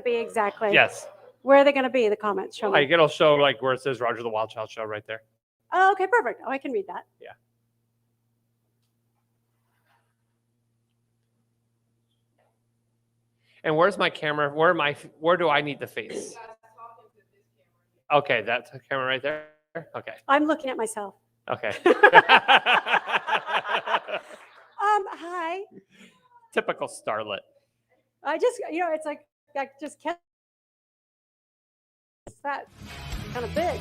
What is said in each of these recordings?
be exactly? Yes. Where are they going to be, the comments? Show me. Like it'll show like where it says Roger the Wild Child Show right there. Oh, okay, perfect. Oh, I can read that. Yeah. And where's my camera? Where do I need to face? Okay, that's the camera right there. Okay. I'm looking at myself. Okay. Hi. Typical starlet. I just, it's like I just can't. It's that kind of big.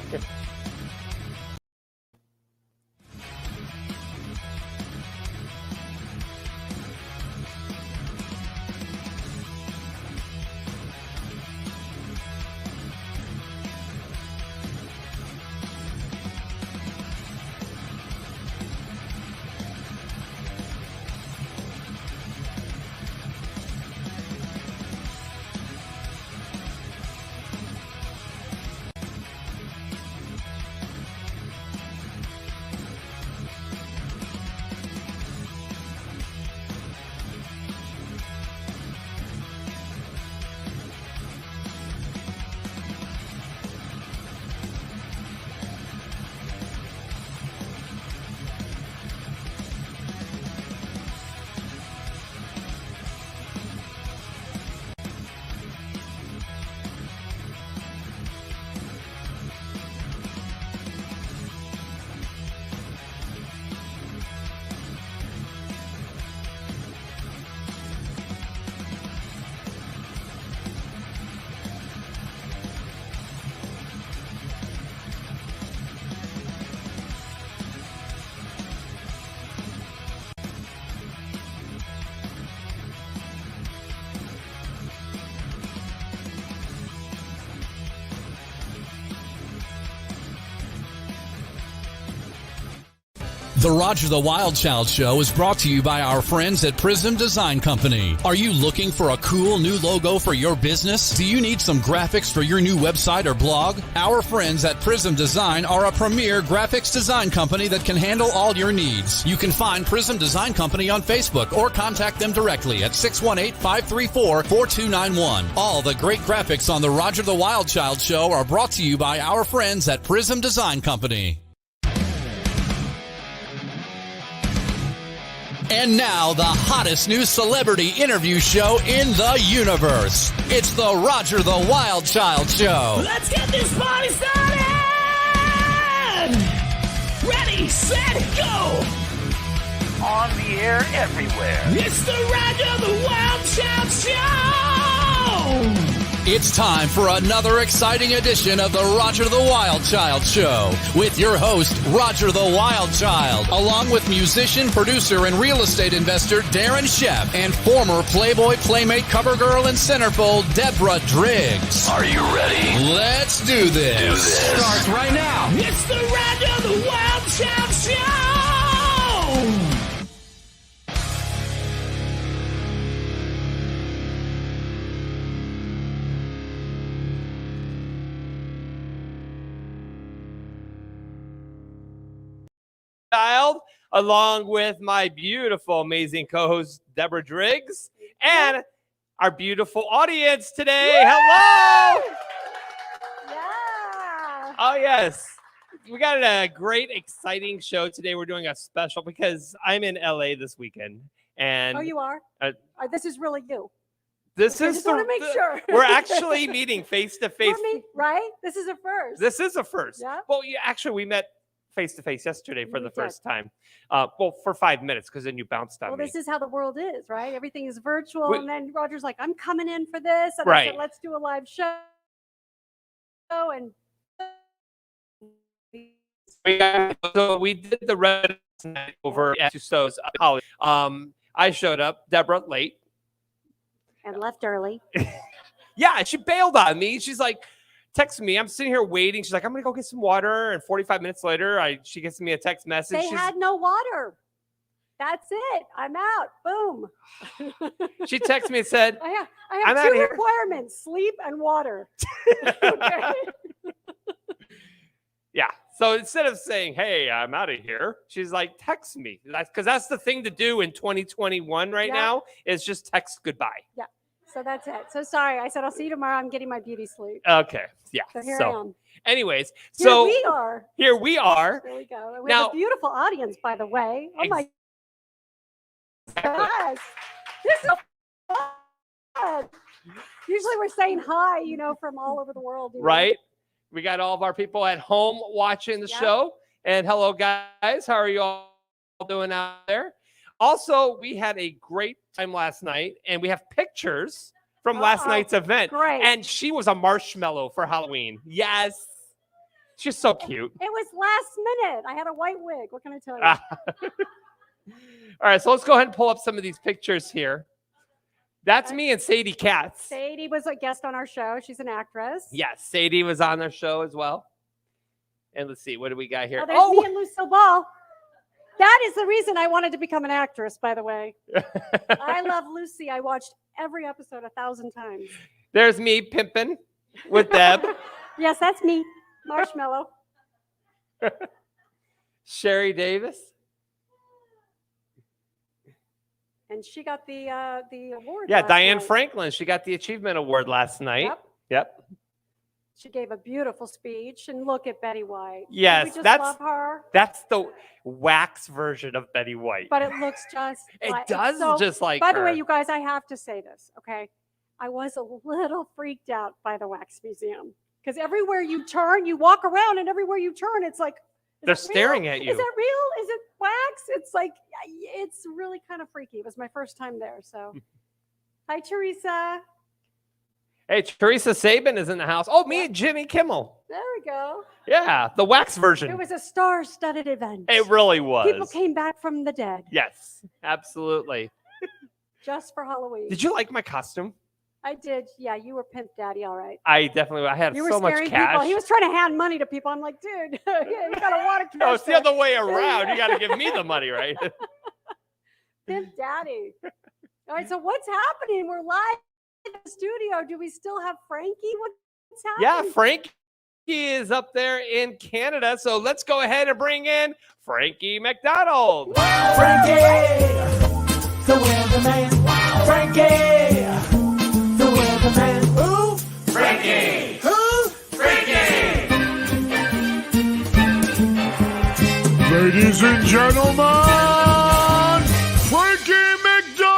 The Roger the Wild Child Show is brought to you by our friends at Prism Design Company. Are you looking for a cool new logo for your business? Do you need some graphics for your new website or blog? Our friends at Prism Design are a premier graphics design company that can handle all your needs. You can find Prism Design Company on Facebook or contact them directly at 618-534-4291. All the great graphics on the Roger the Wild Child Show are brought to you by our friends at Prism Design Company. And now, the hottest new celebrity interview show in the universe. It's the Roger the Wild Child Show. Let's get this party started! Ready, set, go! On the air everywhere. It's the Roger the Wild Child Show! It's time for another exciting edition of the Roger the Wild Child Show with your host, Roger the Wild Child, along with musician, producer, and real estate investor Darren Sheff and former Playboy Playmate cover girl and centerfold Deborah Driggs. Are you ready? Let's do this. Starts right now. It's the Roger the Wild Child Show! Child, along with my beautiful, amazing co-host Deborah Driggs and our beautiful audience today. Woo! Hello! Yeah. Oh, yes. We got a great, exciting show today. We're doing a special because I'm in LA this weekend. And Oh, you are? This is really you. this I is just want to make sure. we're actually meeting face to face. For me, right? This is a first. This is a first. Yeah. Well, actually, we met face to face yesterday for the We did. first time. Well, for 5 minutes because then you bounced on Well, me. this is how the world is, right? Everything is virtual. We- And then Roger's like, I'm coming in for this. And I Right. said, let's do a live show. And So we did the red night over at Tussauds College. I showed up, Deborah, late. left early. Yeah, and she bailed on me. She's like, text me. I'm sitting here waiting. She's like, I'm gonna go get some water. And 45 minutes later, she gets me a text message. They had no water. That's it. I'm out. Boom. She texted me and said, I have I'm outta two here. requirements: sleep and water. Okay. yeah. So instead of saying, hey, I'm out of here, she's like, text me. Because that's the thing to do in 2021 right Yeah. now is just text goodbye. So that's it. So sorry. I said, I'll see you tomorrow. I'm getting my beauty sleep. Okay. Yeah. So here I am. Anyways, Here so we are. here we are. There we go. And we Now- have a beautiful audience, by the way. Oh my gosh. This is so fun. Usually we're saying hi, from all over the world. Right? We got all of our people at home watching the Yep. show. And hello, guys. How are you all doing out there? Also, we had a great time last night, and we have pictures from last Uh-oh. night's event. Great. And she was a marshmallow for Halloween. Yes. She's so cute. It was last minute. I had a white wig. What can I tell you? All right, so let's go ahead and pull up some of these pictures here. That's me and Sadie Katz. Sadie was a guest on our show. She's an actress. Yes, Sadie was on our show as well. And let's see, what do we got here? Oh, there's me and Lucille Ball. That is the reason I wanted to become an actress, by the way. I love Lucy. I watched every episode 1,000 times. There's me pimping with Deb. Yes, that's me. Marshmallow. Sherry Davis. And she got the award. Yeah, last Diane night. Franklin. She got the Achievement Award last night. Yep. She gave a beautiful speech. And look at Betty White. Yes, we just that's- love her. That's the wax version of Betty White. But it looks just It like, does so, just like by her. the way, you guys, I have to say this, okay? I was a little freaked out by the wax museum because everywhere you turn, you walk around, and everywhere you turn, it's like They're it real? staring at you. Is it real? Is it wax? It's like it's really kind of freaky. It was my first time there, so. Hi, Teresa. Hey, Teresa Sabin is in the house. Oh, me and Jimmy Kimmel. There we go. Yeah, the wax version. It was a star-studded event. It really was. People came back from the dead Yes, absolutely. just for Halloween. Did you like my costume? I did. Yeah, you were Pimp Daddy, all right. I had You were so much scaring cash. people. He was trying to hand money to people. I'm like, dude, yeah, you got a lot of cash. No, it's the there. other way around. You got to give me the money, right? Pimp Daddy. All right, so what's happening? We're live in the studio. Do we still have Frankie? What's Yeah, happening? Frankie is up there in Canada. So let's go ahead and bring in Frankie McDonald. Frankie, the weatherman. Frankie, the weatherman. Who? Frankie. Who? Frankie. Ladies and gentlemen, Frankie McDonald.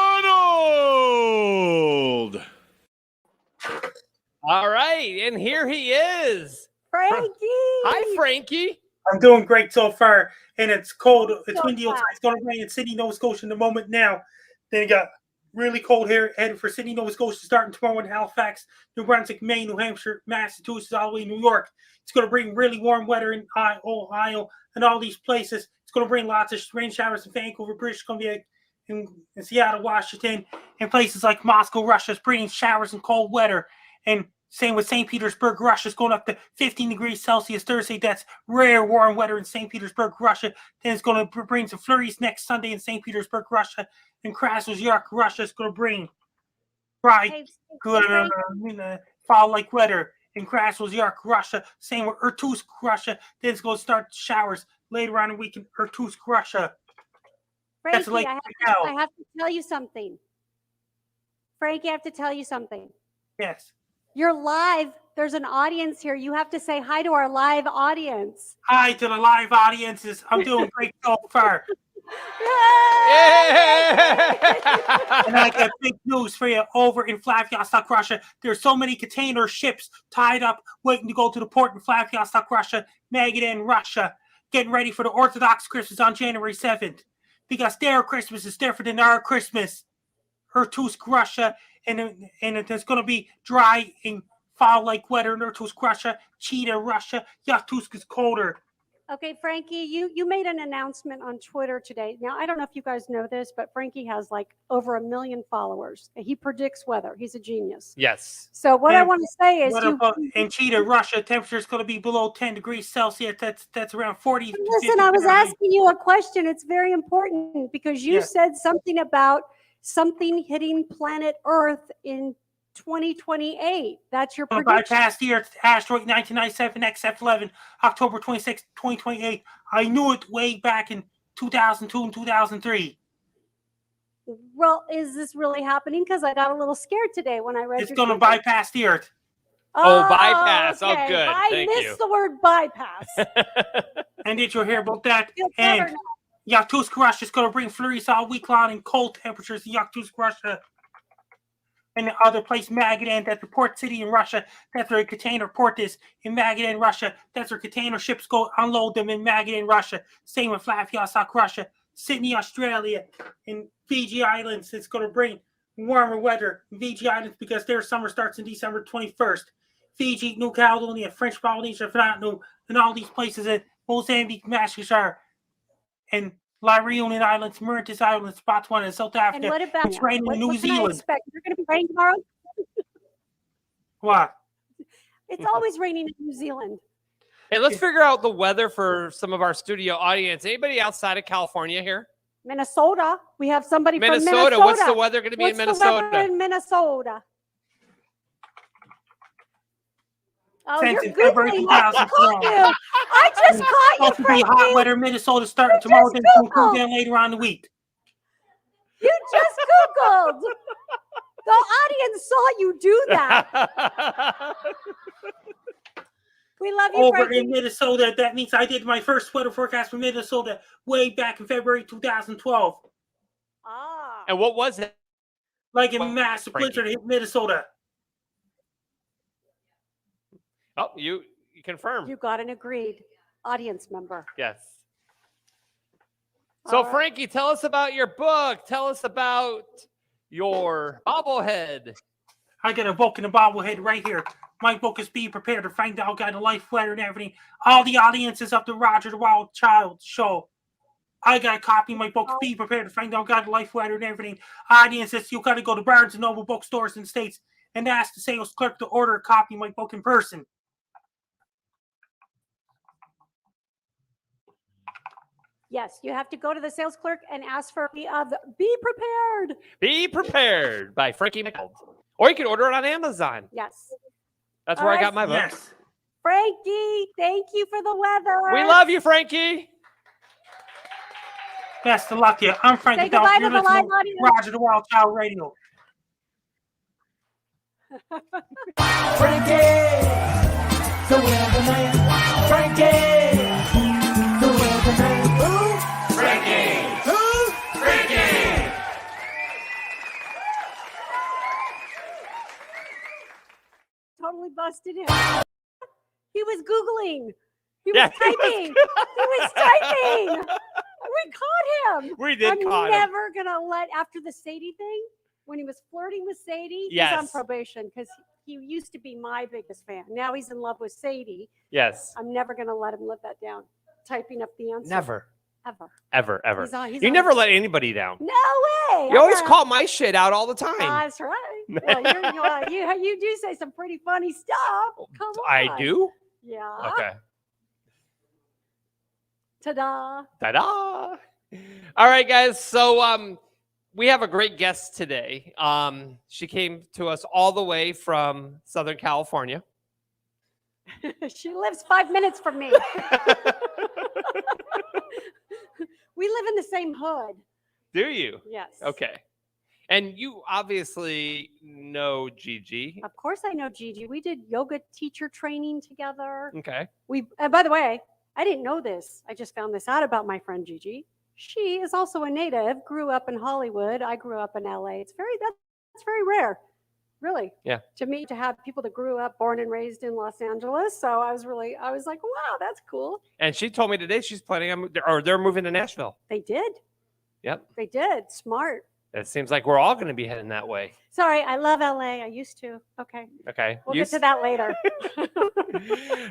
All right, and here he is. Frankie. Hi, Frankie. I'm doing great so far, and it's cold. It's So windy outside. fast. It's going to rain in Sydney, Nova Scotia in the moment now. Then it got really cold here, headed for Sydney, Nova Scotia, starting tomorrow in Halifax, New Brunswick, Maine, New Hampshire, Massachusetts, all the way to New York. It's going to bring really warm weather in Ohio and all these places. It's going to bring lots of rain showers in Vancouver, British Columbia, in Seattle, Washington, and places like Moscow, Russia. It's bringing showers and cold weather. And same with St. Petersburg, Russia. It's going up to 15 degrees Celsius Thursday. That's rare warm weather in St. Petersburg, Russia. Then it's going to bring some flurries next Sunday in St. Petersburg, Russia. And Krasnoyarsk, Russia. It's going to bring dry, Hey, good, Frankie. fall-like weather in Krasnoyarsk, Russia. Same with Irkutsk, Russia. Then it's going to start showers later on in the week in Irkutsk, Russia. Frankie, That's like I now. have to tell you something. Frankie, I have to tell you something. Yes. You're live. There's an audience here. You have to say hi to our live audience. Hi to the live audiences. I'm doing great so far. And I got big news for you over in Vladivostok, Russia. There's so many container ships tied up, waiting to go to the port in Vladivostok, Russia, Magadan, Russia, getting ready for the Orthodox Christmas on January 7th. Because their Christmas is different than our Christmas. Irkutsk, Russia, and there's going to be dry and fall-like weather in Irkutsk, Russia, Chita, Russia. Yakutsk is colder. Okay, Frankie, you made an announcement on Twitter today. Now, I don't know if you guys know this, but Frankie has like over 1 million followers. He predicts weather. He's a genius. Yes. So what I And want to say is What you, about in Chita, Russia? Temperature is going to be below 10 degrees Celsius. That's around 40. to listen, 50 I was Fahrenheit. asking you a question. It's very important because you Yeah. said something about something hitting planet Earth in 2028. That's your Going to prediction. bypass the Earth, asteroid 1997 XF11, October 26, 2028. I knew it way back in 2002 and 2003. Well, is this really happening? Because I got a little scared today when I read It's your going to tweet. bypass the Earth. Oh, bypass. Oh, okay. good. I Thank missed you. the word bypass. And did you hear about that? Feel clever And now. Yakutsk, Russia is going to bring flurries all week long and cold temperatures in Yakutsk, Russia. And the other place, Magadan, that's the port city in Russia. That's where a container port is in Magadan, Russia. That's where container ships go unload them in Magadan, Russia. Same with Vladivostok, Russia. Sydney, Australia, and Fiji Islands. It's going to bring warmer weather in Fiji Islands because their summer starts on December 21st. Fiji, New Caledonia, French Polynesia, Vanuatu, and all these places in Mozambique, Madagascar, and La Reunion Islands, Mauritius Islands, Botswana, and South Africa. And what about It's raining in New what can I Zealand. expect? You're going to be raining tomorrow? What? It's always raining in New Zealand. Hey, let's figure out the weather for some of our studio audience. Anybody outside of California here? Minnesota. We have somebody from Minnesota. Minnesota. What's the weather going to be in What's the weather Minnesota? in Minnesota? Oh, Since you're in February Googling. I just 2012. caught you. I just caught Supposed to you, be hot Frankie. weather, Minnesota starting You tomorrow, just then it's going to cool Googled. down later on in the week. You just Googled. The audience saw you do that. We love you, Over Frankie. in Minnesota, that means I did my first weather forecast for Minnesota way back in February 2012. Ah. And what was it? Like a Well, massive Frankie. blizzard hit Minnesota. Oh, you confirmed. You got an agreed audience member. Yes. So, All right. Frankie, tell us about your book. Tell us about your bobblehead. I got a book and a bobblehead right here. My book is Be Prepared to Find Out Guide to Life, Weather, and everything. All the audiences of the Roger the Wild Child show. I got a copy of my book, Be Prepared to Find Out Guide to Life, Weather, and everything. Audiences, you got to go to Barnes & Noble bookstores in the States and ask the sales clerk to order a copy of my book in person. Yes, you have to go to the sales clerk and ask for the Be Prepared. Be Prepared by Frankie McDonald. Or you can order it on Amazon. Yes. That's All where I right. got my book. Yes. Frankie, thank you for the weather. We love you, Frankie. Best of luck to you. I'm Frankie Say goodbye You're to the listening live audience. Roger the Wild Child Radio. Totally busted him. He was Googling. He was Yeah, he was typing. He was typing. We caught him. We did I'm caught him. never going to let, after the Sadie thing, when he was flirting with Sadie, he's on Yes. probation because he used to be my biggest fan. Now he's in love with Sadie. Yes. I'm never going to let him live that down. Typing up the answer. Never. Ever. Ever, ever. He's You on- never let anybody down. No way. You always I'm call my shit out all the time. That's right. Well, you do say some pretty funny stuff. Come on. I do? Yeah. Okay. Ta-da. Ta-da. All right, guys. So we have a great guest today. She came to us all the way from Southern California. She lives 5 minutes from me. We live in the same hood. Do you? Yes. Okay. And you obviously know Gigi. Of course I know Gigi. We did yoga teacher training together. Okay. And by the way, I didn't know this. I just found this out about my friend Gigi. She is also a native, grew up in Hollywood. I grew up in LA. That's very rare. Really. Yeah. To have people that grew up, born and raised in Los Angeles. So I was like, wow, that's cool. And she told me today she's planning on, or they're moving to Nashville. They did. Yep. They did. Smart. It seems like we're all going to be heading that way. Sorry, I love LA. I used to. Okay. Okay. We'll get to that later. All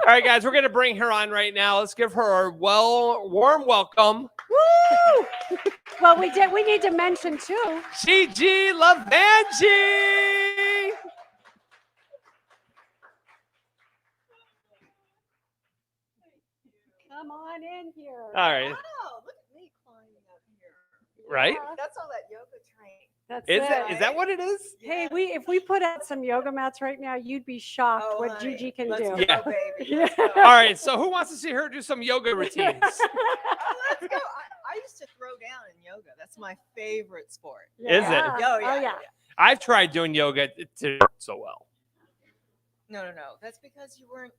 right, guys, we're going to bring her on right now. Let's give her a warm welcome. Woo! Well, we need to mention too. Gigi Levangie. Come on in here. All right. Wow, look at me climbing up here. Right? Yeah, That's all that yoga training. that's Is it. that what it is? Hey, if we put out some yoga mats right now, you'd be shocked what honey, Gigi can let's do. go, Yeah. baby. Yeah. Let's go. All right. So who wants to see her do some yoga routines? Let's go. I used to throw down in yoga. That's my favorite sport. Is it? Oh, yeah. yeah. I've tried doing yoga. It didn't work so well. No. That's because you weren't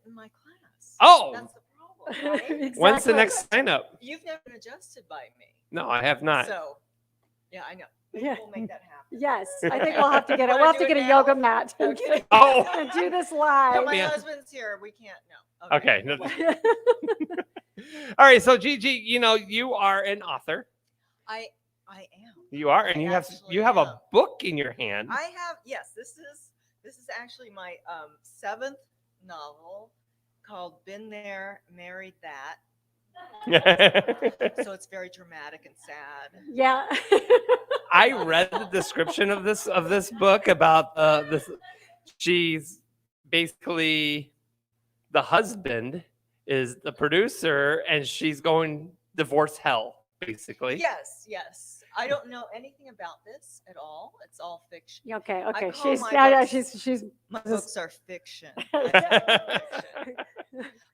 in my class. Oh. That's the problem, right? Exactly. When's the next sign up? You've never been adjusted by me. No, I have not. So, yeah, I know. Maybe Yeah. we'll make that happen. Yes, I think we'll have to get it. Wanna We'll have do to it get a now? yoga mat and, Okay. Oh. and do this No, live. my Yeah. husband's here. We can't. No. Okay. No. All right. So Gigi, you are an author. I am. You are, and I you have actually a am. book in your hand. I have. Yes, this is actually my 7th novel called "Been There, Married That." So it's very dramatic and sad. Yeah. I read the description of this book about this. She's basically the husband is the producer, and she's going divorce hell, basically. Yes. I don't know anything about this at all. It's all fiction. Okay. I Okay. call She's my yeah. books- She's. My This is- books are fiction. I love fiction.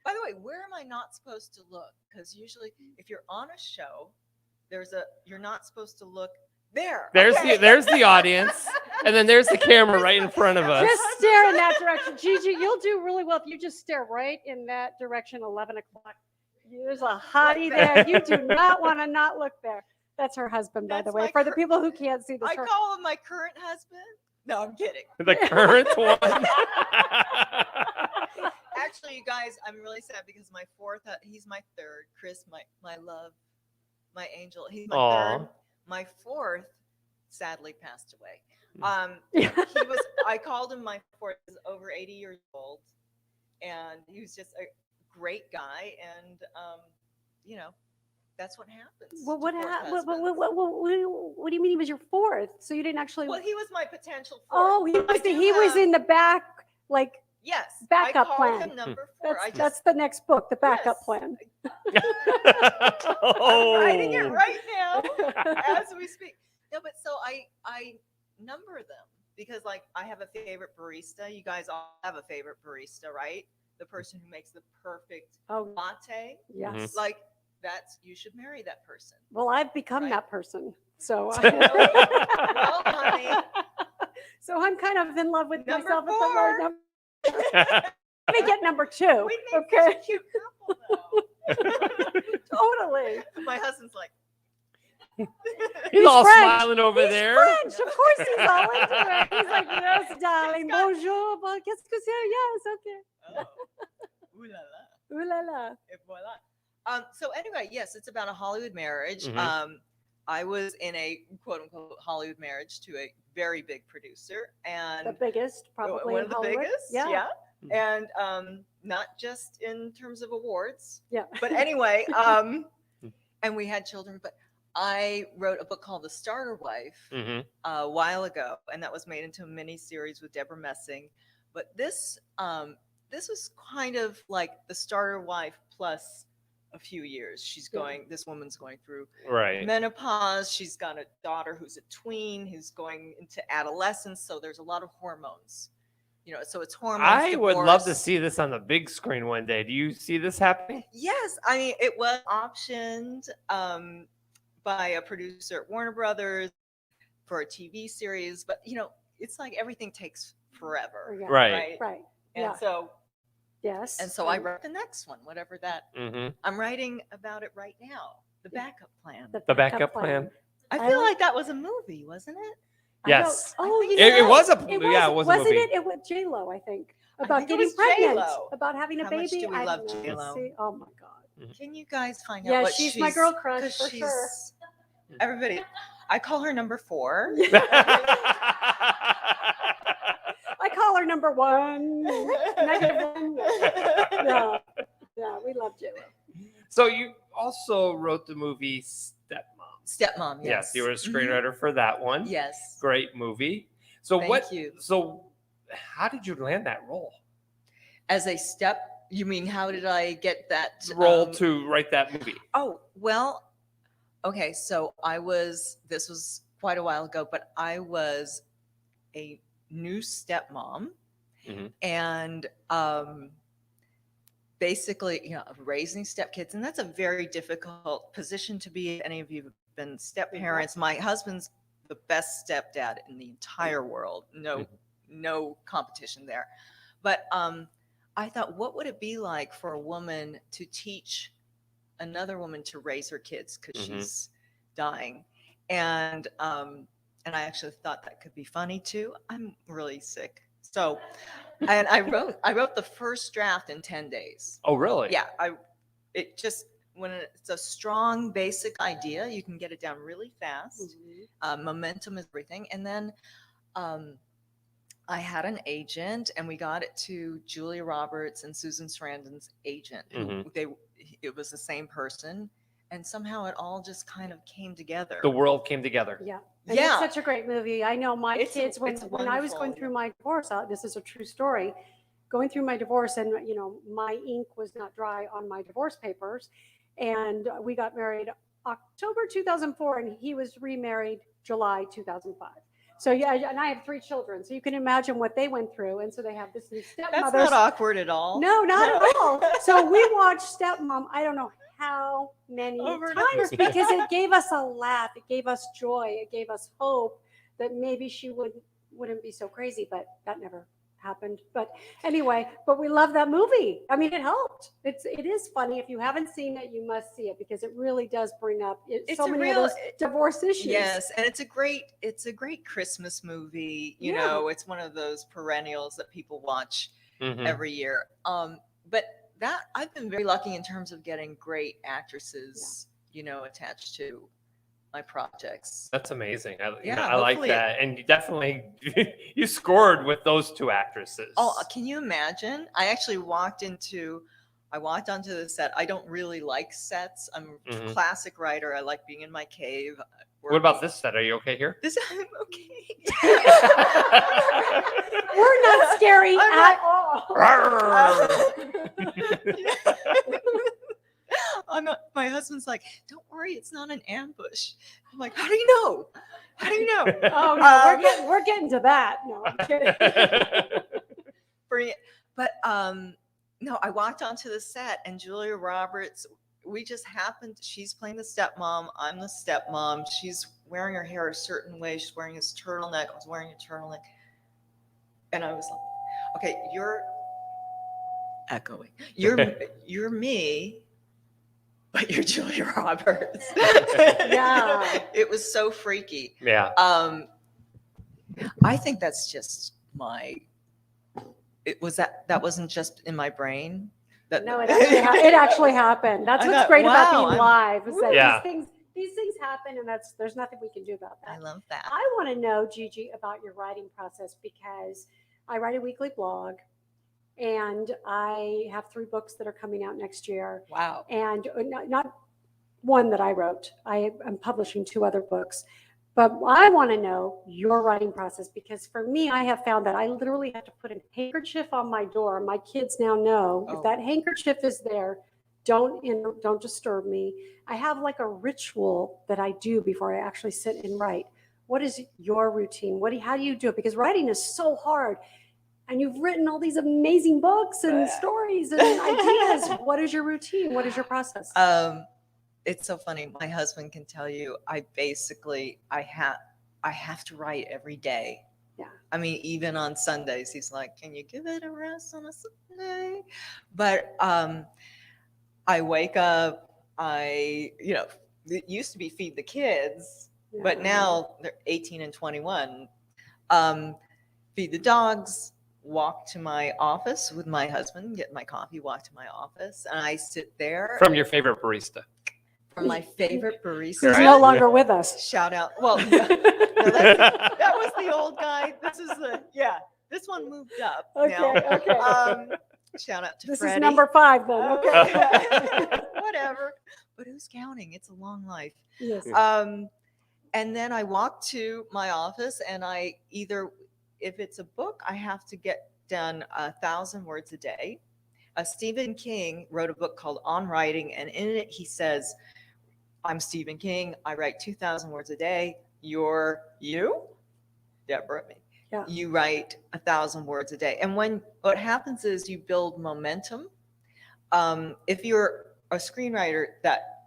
By the way, where am I not supposed to look? Because usually, if you're on a show, you're not supposed to look there. There's okay? there's the audience, and then there's the camera right in front of us. Just stare in that direction, Gigi. You'll do really well if you just stare right in that direction. 11 o'clock. There's a hottie there. You do not want to not look there. That's her husband, by the That's way. my For the cur- people who can't see this, I her- call him my current husband. No, I'm kidding. The current one. Actually, you guys, I'm really sad because my fourth, he's my third. Chris, my love, my angel. He's my Aw. third. My fourth, sadly, passed away. Mm. I called him my fourth. He was over 80 years old, and he was just a great guy. And that's what happens. Well, what, to fourth what, husbands. what do you mean he was your fourth? So you didn't actually. Well, he was my potential fourth. Oh, he I was do have- in the back, like Yes, backup I called plan. him number 4. that's the next book, the backup Yes. plan. Oh. I'm writing it right now as we speak. No, but so I number them because like I have a favorite barista. You guys all have a favorite barista, right? The person who makes the perfect Oh, latte. yes. Like you should marry that person. Well, I've become Right. that person. So, Well, honey. so I'm kind of in love with Number myself. 4. Let me get number 2. We make Okay. such a cute couple though. Totally. My husband's like, He's all French. smiling over He's there. French. Of course he's all into it. He's like, yes, darling. Bonjour. Bon, qu'est-ce que c'est? Yes, okay. oh, ooh la la. Ooh la la. Et voila. So anyway, yes, it's about a Hollywood marriage. Mhm. I was in a quote unquote Hollywood marriage to a very big producer and The biggest, probably one in of the Hollywood. biggest. Yeah. And not just in terms of awards, Yeah. but anyway, and we had children, but I wrote a book called The Starter Wife Mhm. a while ago, and that was made into a mini series with Deborah Messing. But this was kind of like the starter wife plus a few years. This woman's going through Right. menopause. She's got a daughter who's a tween who's going into adolescence. So there's a lot of hormones, so it's hormones. I would love to divorce. see this on the big screen one day. Do you see this happening? Yes. I mean, it was optioned by a producer at Warner Brothers for a TV series, but it's like everything takes forever. Yeah. Right. Right. And Yeah. so Yes. I wrote the next one, whatever that. Mm-hmm. I'm writing about it right now. The backup plan. The backup plan. I I feel like- like that was a movie, wasn't it? I don't- Yes. Oh, think yeah. It was a It yeah, it was a wasn't movie. it? It was J-Lo, I think. I About think it getting was pregnant. J.Lo. About having a How baby. much do we I love don't know. J.Lo? See? Oh my God. Can you guys find Yeah, out what she's my girl crush 'cause for sure. Everybody, I call her number 4. I call her number 1. -1. Yeah. Yeah, we love J-Lo. So you also wrote the movie Stepmom. Stepmom, yes. Yes, you were a Mhm. screenwriter for that one. Yes. Great movie. So Thank you. So how did you land that role? As a you mean how did I get that Role to write that movie. Oh, well, okay, so this was quite a while ago, but I was a new stepmom. Mhm. And basically, raising stepkids, and that's a very difficult position to be in. Any of you have been step parents. My husband's the best stepdad in the entire world. No competition there. But I thought, what would it be like for a woman to teach another woman to raise her kids because she's dying? And I actually thought that could be funny too. I'm really sick. So, and I wrote the first draft in 10 days. Oh, really? Yeah. When it's a strong basic idea, you can get it down really fast. Momentum is everything. And then I had an agent, and we got it to Julia Roberts and Susan Sarandon's agent. It was the same person, and somehow it all just kind of came together. The world came together. Yeah. And it's such a great movie. I know my kids, when I was going through my divorce, this is a true story, going through my divorce, and my ink was not dry on my divorce papers, and we got married October 2004, and he was remarried July 2005. So yeah, and I have 3 children, so you can imagine what they went through. And so they have this new stepmother. That's not awkward at all. No, not at all. So we watched Stepmom, I don't know how many times, because it gave us a laugh, it gave us joy, it gave us hope that maybe she wouldn't be so crazy, but that never happened. But anyway, we love that movie. I mean, it helped. It is funny. If you haven't seen it, you must see it, because it really does bring up so many of those divorce issues. Yes, and it's a great Christmas movie. You know, it's one of those perennials that people watch every year. But that I've been very lucky in terms of getting great actresses, attached to my projects. That's amazing. I like that. And you definitely, you scored with those 2 actresses. Oh, can you imagine? I actually walked onto the set. I don't really like sets. I'm a classic writer. I like being in my cave. What about this set? Are you okay here? I'm okay. We're not scary at all. My husband's like, don't worry, it's not an ambush. I'm like, how do you know? Oh no, we're getting to that. No, I'm kidding. But no, I walked onto the set, and Julia Roberts, she's playing the stepmom, I'm the stepmom. She's wearing her hair a certain way. She's wearing this turtleneck. I was wearing a turtleneck. And I was like, okay, you're echoing. You're me, but you're Julia Roberts. Yeah. It was so freaky. Yeah. I think that's just that wasn't just in my brain. No, it actually happened. That's what's great about being live, is that these things happen, and there's nothing we can do about that. I love that. I want to know, Gigi, about your writing process, because I write a weekly blog, and I have 3 books that are coming out next year. Wow. And not one that I wrote. I am publishing 2 other books. But I want to know your writing process, because for me, I have found that I literally have to put a handkerchief on my door. My kids now know if that handkerchief is there, don't disturb me. I have like a ritual that I do before I actually sit and write. What is your routine? How do you do it? Because writing is so hard. And you've written all these amazing books and stories and ideas. What is your routine? What is your process? It's so funny. My husband can tell you, I have to write every day. Yeah. I mean, even on Sundays, he's like, can you give it a rest on a Sunday? But I wake up, it used to be feed the kids, but now they're 18 and 21. Feed the dogs, walk to my office with my husband, get my coffee, walk to my office, and I sit there. From your favorite barista. From my favorite barista. Who's no longer with us. Shout out. Well, that was the old guy. This one moved up. Okay, now. okay. Shout out to This Freddie. is number 5 then. Okay. Whatever. But who's counting? It's a long life. Yes. And then I walk to my office, and if it's a book, I have to get done 1,000 words a day. Stephen King wrote a book called On Writing, and in it he says, I'm Stephen King. I write 2,000 words a day. You, Deborah, you write 1,000 words a day. And what happens is you build momentum. If you're a screenwriter,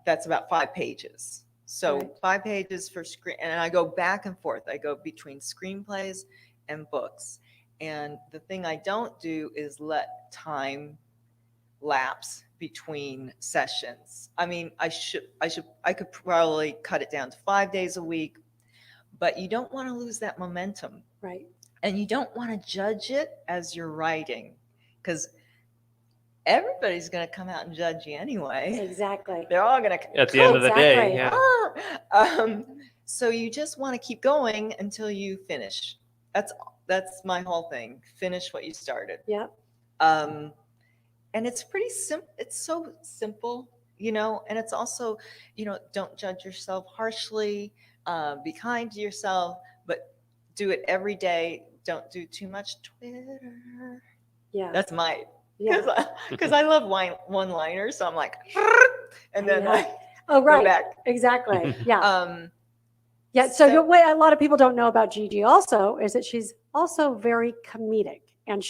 that's about 5 pages. So Right. 5 pages for screen, and I go back and forth. I go between screenplays and books. And the thing I don't do is let time lapse between sessions. I mean, I could probably cut it down to 5 days a week, but you don't want to lose that momentum. Right. And you don't want to judge it as you're writing, because everybody's going to come out and judge you anyway. Exactly. They're all going to At the end of the day, Exactly. yeah. So you just want to keep going until you finish. That's my whole thing. Finish what you started. Yep. And it's pretty simple. It's so simple, and it's also, don't judge yourself harshly. Be kind to yourself, but do it every day. Don't do too much Twitter. Yeah. That's my, Yeah. because I love one-liners. So I'm like, and then I Oh, go right. back. Exactly. Yeah. Yeah. So what a lot of people don't know about Gigi also is that she's also very comedic. And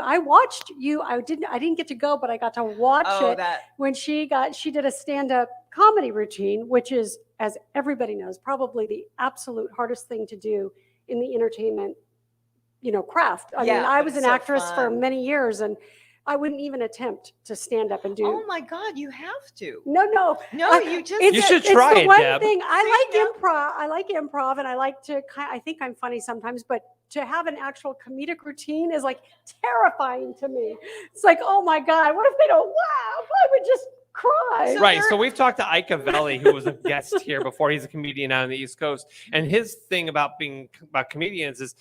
I watched you. I didn't get to go, but I got to watch it when she did a stand-up comedy routine, which is, as everybody knows, probably the absolute hardest thing to do in the entertainment, craft. I mean, I was an actress for many years, and I wouldn't even attempt to stand up and do. Oh my God, you have to. No. You just. You should try it's the it, one Deb. thing I like improv. I like improv, and I like to. I think I'm funny sometimes, but to have an actual comedic routine is like terrifying to me. It's like, oh my God, what if they don't laugh? I would just cry. Right. So we've talked to Ike Velli, who was a guest here before. He's a comedian out on the East Coast, and his thing about comedians is,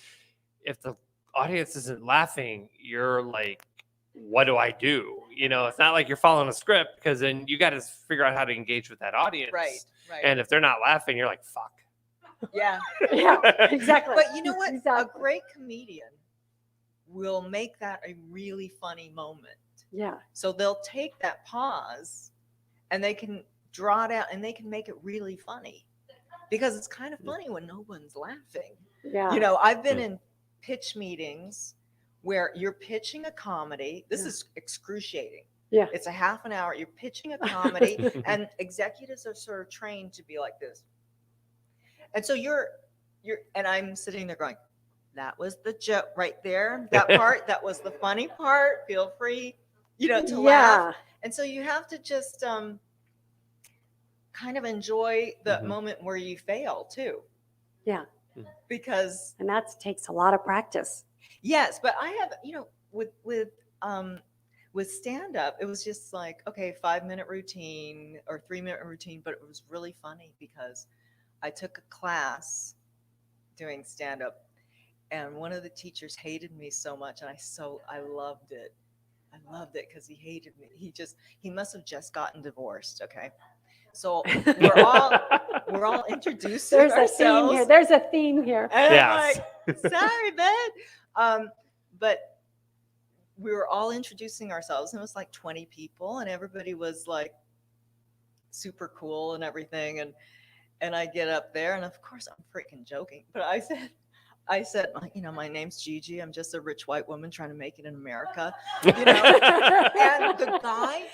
if the audience isn't laughing, you're like, what do I do? It's not like you're following a script, because then you got to figure out how to engage with that audience. Right. And if they're not laughing, you're like, fuck. Yeah. Yeah, exactly. But you know what? Exactly. A great comedian will make that a really funny moment. Yeah. So they'll take that pause and they can draw it out and they can make it really funny, because it's kind of funny when no one's laughing. Yeah. I've been in pitch meetings where you're pitching a comedy. This is excruciating. Yeah. It's a half an hour. You're pitching a comedy and executives are sort of trained to be like this. And so and I'm sitting there going, that was the joke right there. That part, that was the funny part. Feel free, to laugh. And so you have to just kind of enjoy the moment where you fail too. Yeah. Because. And that takes a lot of practice. Yes, but I have, with stand-up, it was just like, okay, 5-minute routine or 3-minute routine, but it was really funny because I took a class doing stand-up, and one of the teachers hated me so much, and I loved it. I loved it because he hated me. He must have just gotten divorced. Okay, so we're all introducing ourselves. There's a theme here. And I'm like, sorry, man. But we were all introducing ourselves, and it was like 20 people, and everybody was like super cool and everything, and I get up there, and of course I'm freaking joking, but I said, my name's Gigi. I'm just a rich white woman trying to make it in America, and the guy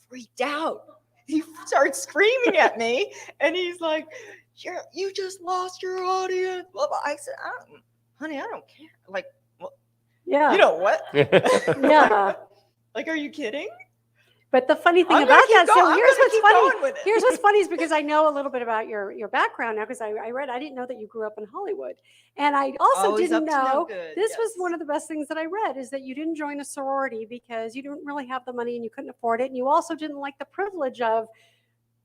freaked out. He started screaming at me, and he's like, you just lost your audience. Blah, blah. I said, honey, I don't care. Like, well, yeah. You know what? Yeah. Like, are you kidding? But the funny thing about that, so here's what's funny is because I know a little bit about your background now, because I didn't know that you grew up in Hollywood. And I also didn't know, this was one of the best things that I read, is that you didn't join a sorority because you didn't really have the money and you couldn't afford it. And you also didn't like the privilege of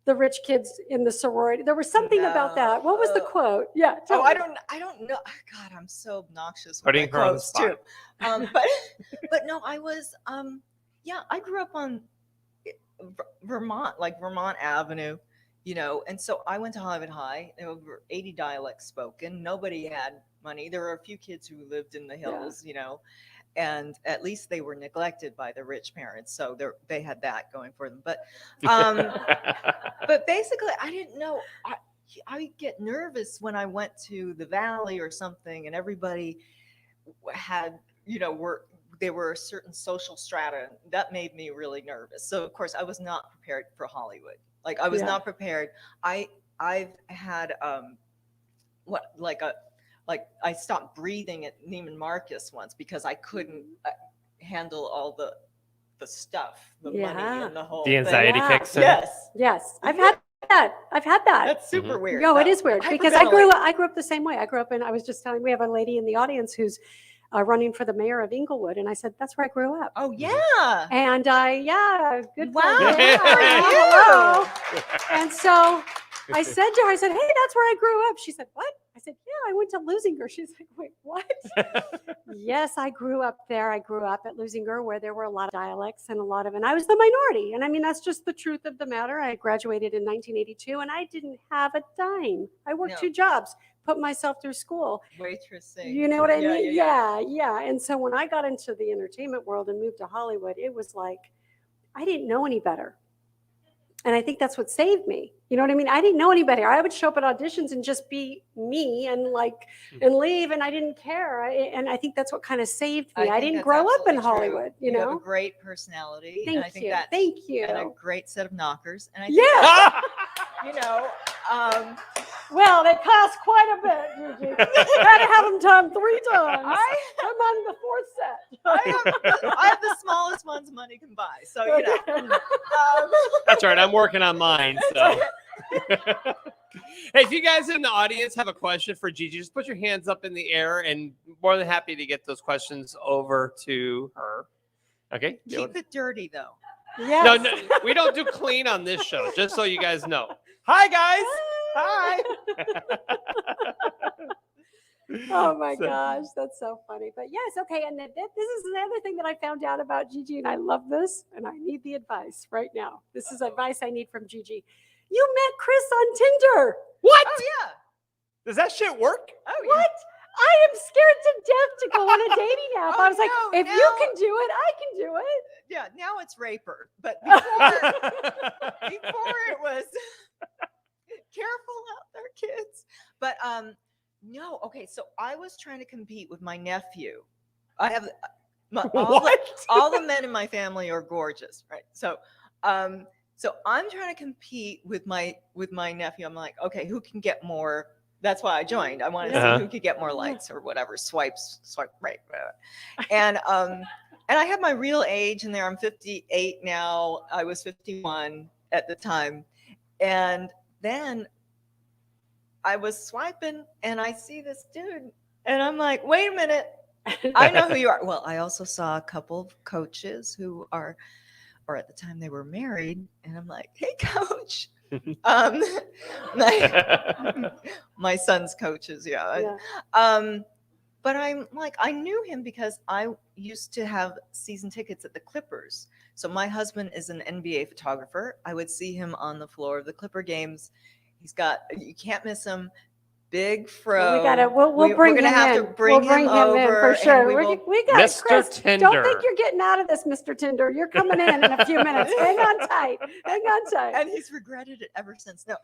the rich kids in the sorority. There was something about that. What was the quote? Yeah. I don't know. God, I'm so obnoxious with my quotes too. But no, I was, I grew up on Vermont, like Vermont Avenue, and so I went to Hollywood High. There were over 80 dialects spoken. Nobody had money. There were a few kids who lived in the hills, and at least they were neglected by the rich parents, so they had that going for them. But but basically, I didn't know. I get nervous when I went to the Valley or something, and everybody had, there were a certain social strata that made me really nervous. So of course I was not prepared for Hollywood. Like I was not prepared. I've had I stopped breathing at Neiman Marcus once because I couldn't handle all the stuff, the money and the whole The anxiety thing. kicks in. Yes. I've had that. That's super weird. No, it though. is weird because I grew up the same way. I was just telling, we have a lady in the audience who's running for the mayor of Inglewood. And I said, that's where I grew up. Oh yeah. And good. Wow. For you. Hello. And so I said to her, I said, hey, that's where I grew up. She said, what? I said, yeah, I went to Lusinger. She's like, wait, what? Yes, I grew up there. I grew up at Lusinger where there were a lot of dialects and I was the minority. And I mean, that's just the truth of the matter. I graduated in 1982 and I didn't have a dime. I worked 2 jobs, put myself through school. Waitressing. You know what I mean? Yeah. And so when I got into the entertainment world and moved to Hollywood, it was like, I didn't know any better. And I think that's what saved me. You know what I mean? I didn't know any better. I would show up at auditions and just be me and leave, and I didn't care. And I think that's what kind of saved me. I didn't grow up in Hollywood. You know, have a great personality. Thank and I think you. That, Thank you. And a great set of knockers. And I think well, they cost quite a bit, Gigi. Had to have them done 3 times. I'm on the 4th set. I have the smallest ones money can buy. So, you know. That's right. I'm working on mine. So, hey, if you guys in the audience have a question for Gigi, just put your hands up in the air, and more than happy to get those questions over to her. Okay. Keep it dirty, though. Yes. No, we don't do clean on this show. Just so you guys know. Hi, guys. Hi. Oh my gosh, that's so funny. But yes, okay. And this is the other thing that I found out about Gigi, and I love this, and I need the advice right now. This is advice I need from Gigi. You met Chris on Tinder. What? Oh yeah. Does that shit work? Oh What? I am scared to death to go on a dating app. I was like, no, if you can do it, I can do it. Yeah. Now it's raper, but before it was careful out there, kids. But no. Okay. So I was trying to compete with my nephew. I have all the men in my family are gorgeous, right? So I'm trying to compete with my nephew. I'm like, okay, who can get more? That's why I joined. I wanted to see who could get more likes or whatever, swipe right. And I have my real age in there. I'm 58 now. I was 51 at the time. And then I was swiping and I see this dude and I'm like, wait a minute. I know who you are. Well, I also saw a couple of coaches who are, or at the time they were married. And I'm like, hey, coach. My son's coaches. Yeah. But I'm like, I knew him because I used to have season tickets at the Clippers. So my husband is an NBA photographer. I would see him on the floor of the Clipper games. You can't miss him. Big fro. We'll bring him in. To bring him over for sure. We got Mr. Chris. Tinder. Don't think you're getting out of this, Mr. Tinder. You're coming in a few minutes. Hang on tight. And he's regretted it ever since. No.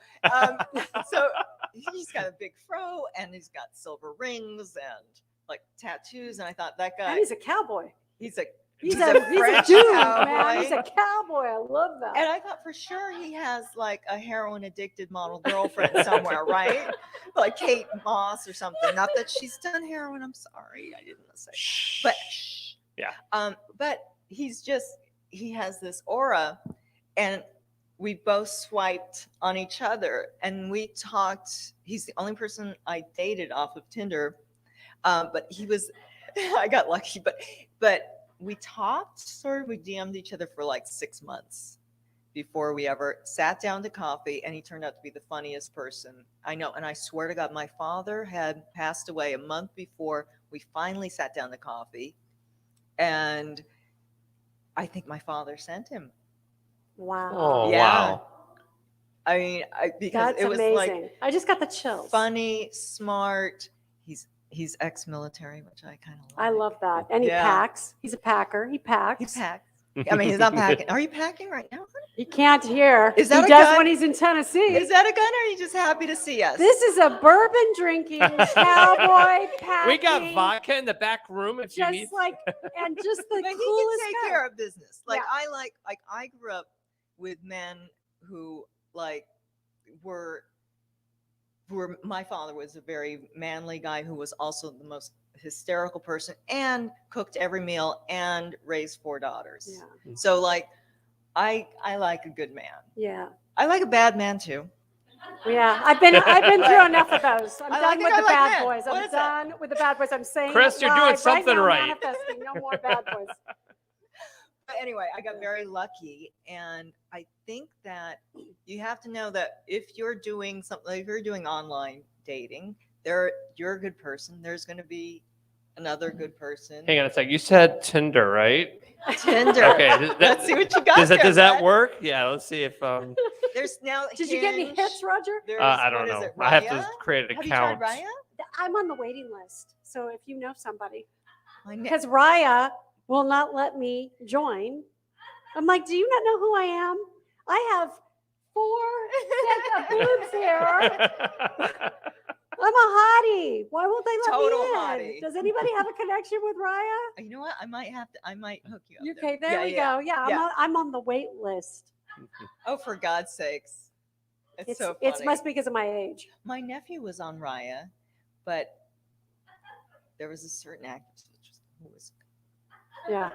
So he's got a big fro and he's got silver rings and like tattoos. And I thought that guy. And he's a cowboy. He's a He's a French dude, cowboy. man. He's a cowboy. I love that. And I thought for sure he has like a heroin addicted model girlfriend somewhere, right? Like Kate Moss or something. Not that she's done heroin. I'm sorry, I didn't say. But yeah. But he has this aura, and we both swiped on each other, and we talked. He's the only person I dated off of Tinder, but he was. I got lucky, but. We talked, we DM'd each other for like 6 months before we ever sat down to coffee, and he turned out to be the funniest person I know. And I swear to God, my father had passed away a month before we finally sat down to coffee. And I think my father sent him. Wow. Oh, yeah. Wow. I mean, because That's it was amazing. like I just got the chills. funny, smart. He's ex-military, which I kind of like. I love that. And he Yeah. packs. He's a packer. He packs. He packs. I mean, he's not packing. Are you packing right now? He can't hear. Is that he a does gun? when he's in Tennessee. Is that a gun, or are you just happy to see us? This is a bourbon drinking cowboy packing. We got vodka in the back room if you Just need. like, and just the But he coolest can take guy. care of business. Like Yeah. I grew up with men who were my father was a very manly guy who was also the most hysterical person and cooked every meal and raised 4 daughters. Yeah. So I like a good man. Yeah. I like a bad man too. Yeah. I've been through enough of those. I'm I done like a with guy the like bad that. boys. What I'm is that? done with the bad boys. I'm saying Chris, it you're doing live something now, right. Manifesting. No more bad boys. But anyway, I got very lucky, and I think that you have to know that if you're doing something, if you're doing online dating, you're a good person. There's going to be another good person. Hang on a sec. You said Tinder, right? Tinder. Okay. Let's see what you got. Does that Brett. work? Yeah. Let's see if. There's now. Did you get any Hinge. hits, Roger? There's, I don't what is know. it, I have to Raya? create an Have you account. tried Raya? I'm on the waiting list. So if you know somebody, I know. because Raya will not let me join. I'm like, do you not know who I am? I have 4 sets of boobs here. I'm a hottie. Why won't they let Total me in? hottie. Does anybody have a connection with Raya? You know what? I might hook you up. Okay, there we go. Yeah, Yeah. I'm on the wait list. Oh, for God's sakes. It's so funny. It must be because of my age. My nephew was on Raya, but there was a certain actress who was Yeah.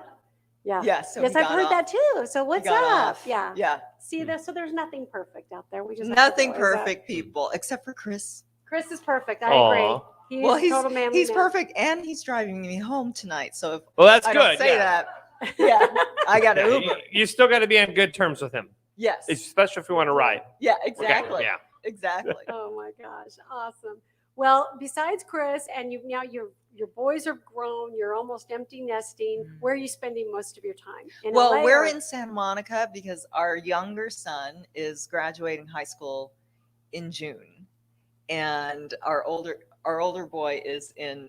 Yeah. yeah. So yes, he I've got heard off. that too. So He what's got up? off. Yeah. Yeah. See, so there's nothing perfect out there. We just have to Nothing go, is that- perfect, people, except for Chris. Chris is perfect. I Aw. agree. He's Well, a total manly he's man. perfect, and he's driving me home tonight. So if Well, that's I good. don't say yeah. that, yeah, I got an Yeah, Uber. you still got to be on good terms with him, Yes. especially if you want to ride. Yeah. Okay, Exactly. yeah. Exactly. Oh my gosh, awesome. Well, besides Chris, and your boys are grown. You're almost empty nesting. Mhm. Where are you spending most of your time? In Well, LA we're or- in Santa Monica because our younger son is graduating high school in June, and our older boy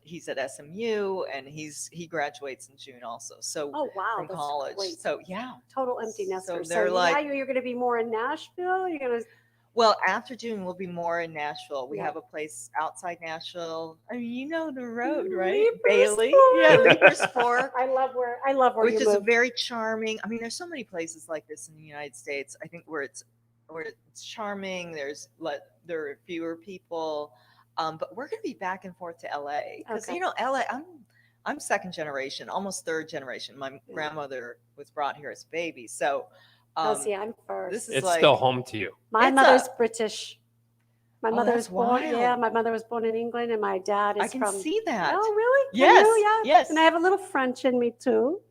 he's at SMU, and he graduates in June also. So Oh wow, from that's college. great. So yeah. Total empty nester. they're So like- now you're going to be more in Nashville. You're going to. Well, after June, we'll be more in Nashville. We Yeah. have a place outside Nashville. I mean, you know the road, right? Leapers Bailey. Fork. Yeah, Leapers Fork. I love where Which you is a live. very charming. I mean, there's so many places like this in the United States. I think where it's charming. There are fewer people, but we're going to be back and forth to LA because Okay. LA. I'm second generation, almost third generation. My Yeah. grandmother was brought here as a baby, so. Oh, see, I'm first. This is It's like, still home to you. My it's mother's British. My Oh, mother that's was born. Yeah, wild. my mother was born in England, and my dad is I can from. see that. Oh, really? Yes, You? Yeah. yes. And I have a little French in me too.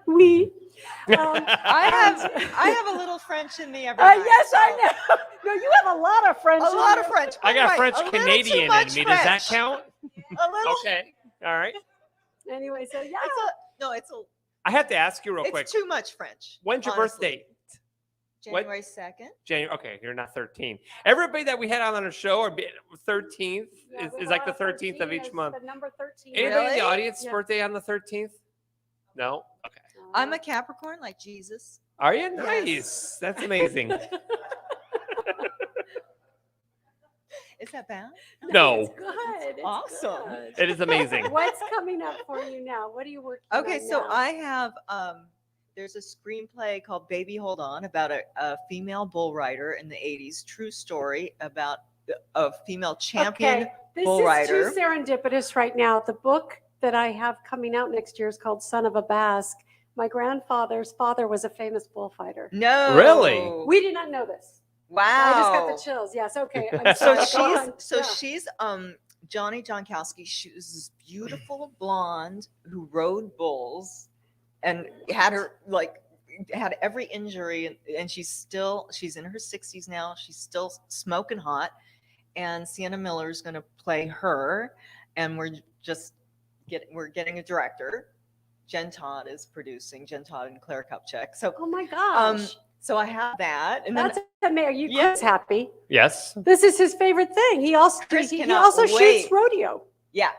Oui. I have a little French in me every night. Yes, so- I know. No, you have a lot of French. A in lot you. of French. I got Right, French a little too Canadian in much me. Does that French. count? A little. Okay. All right. Anyway, so yeah. It's I have to ask you real it's quick. too much French. When's your honestly. birthday? What? January 2nd. January. Okay, you're not 13. Everybody that we had on our show are 13th Yeah, we is like the have 13th of 13 each as month. The number 13. Anybody in Really? the audience Yeah. birthday on the 13th? No. Okay. I'm a Capricorn like Jesus. Are you? Nice. That's amazing. Is that bad? No. It's good. It's Awesome. good. It is amazing. What's coming up for you now? What are you working on? Okay, so now? I have there's a screenplay called Baby Hold On about a female bull rider in the 80s, true story about a female champion. Okay, this bull is rider. too serendipitous right now. The book that I have coming out next year is called Son of a Basque. My grandfather's father was a famous bullfighter. No. Really? We did not know this. Wow. I just got the chills. Yes. Okay. I'm So sorry. Go on. she's Johnny Jonkowski. She was this beautiful blonde who rode bulls and had every injury, and she's in her 60s now. She's still smoking hot, and Sienna Miller is going to play her, and we're getting a director. Jen Todd is producing. Jen Todd and Claire Kupchak. So Oh my gosh. so I have that, and That's then amazing. Are you Yeah. Chris happy? Yes. This is his favorite thing. He also Chris he cannot also shoots wait. rodeo. yeah,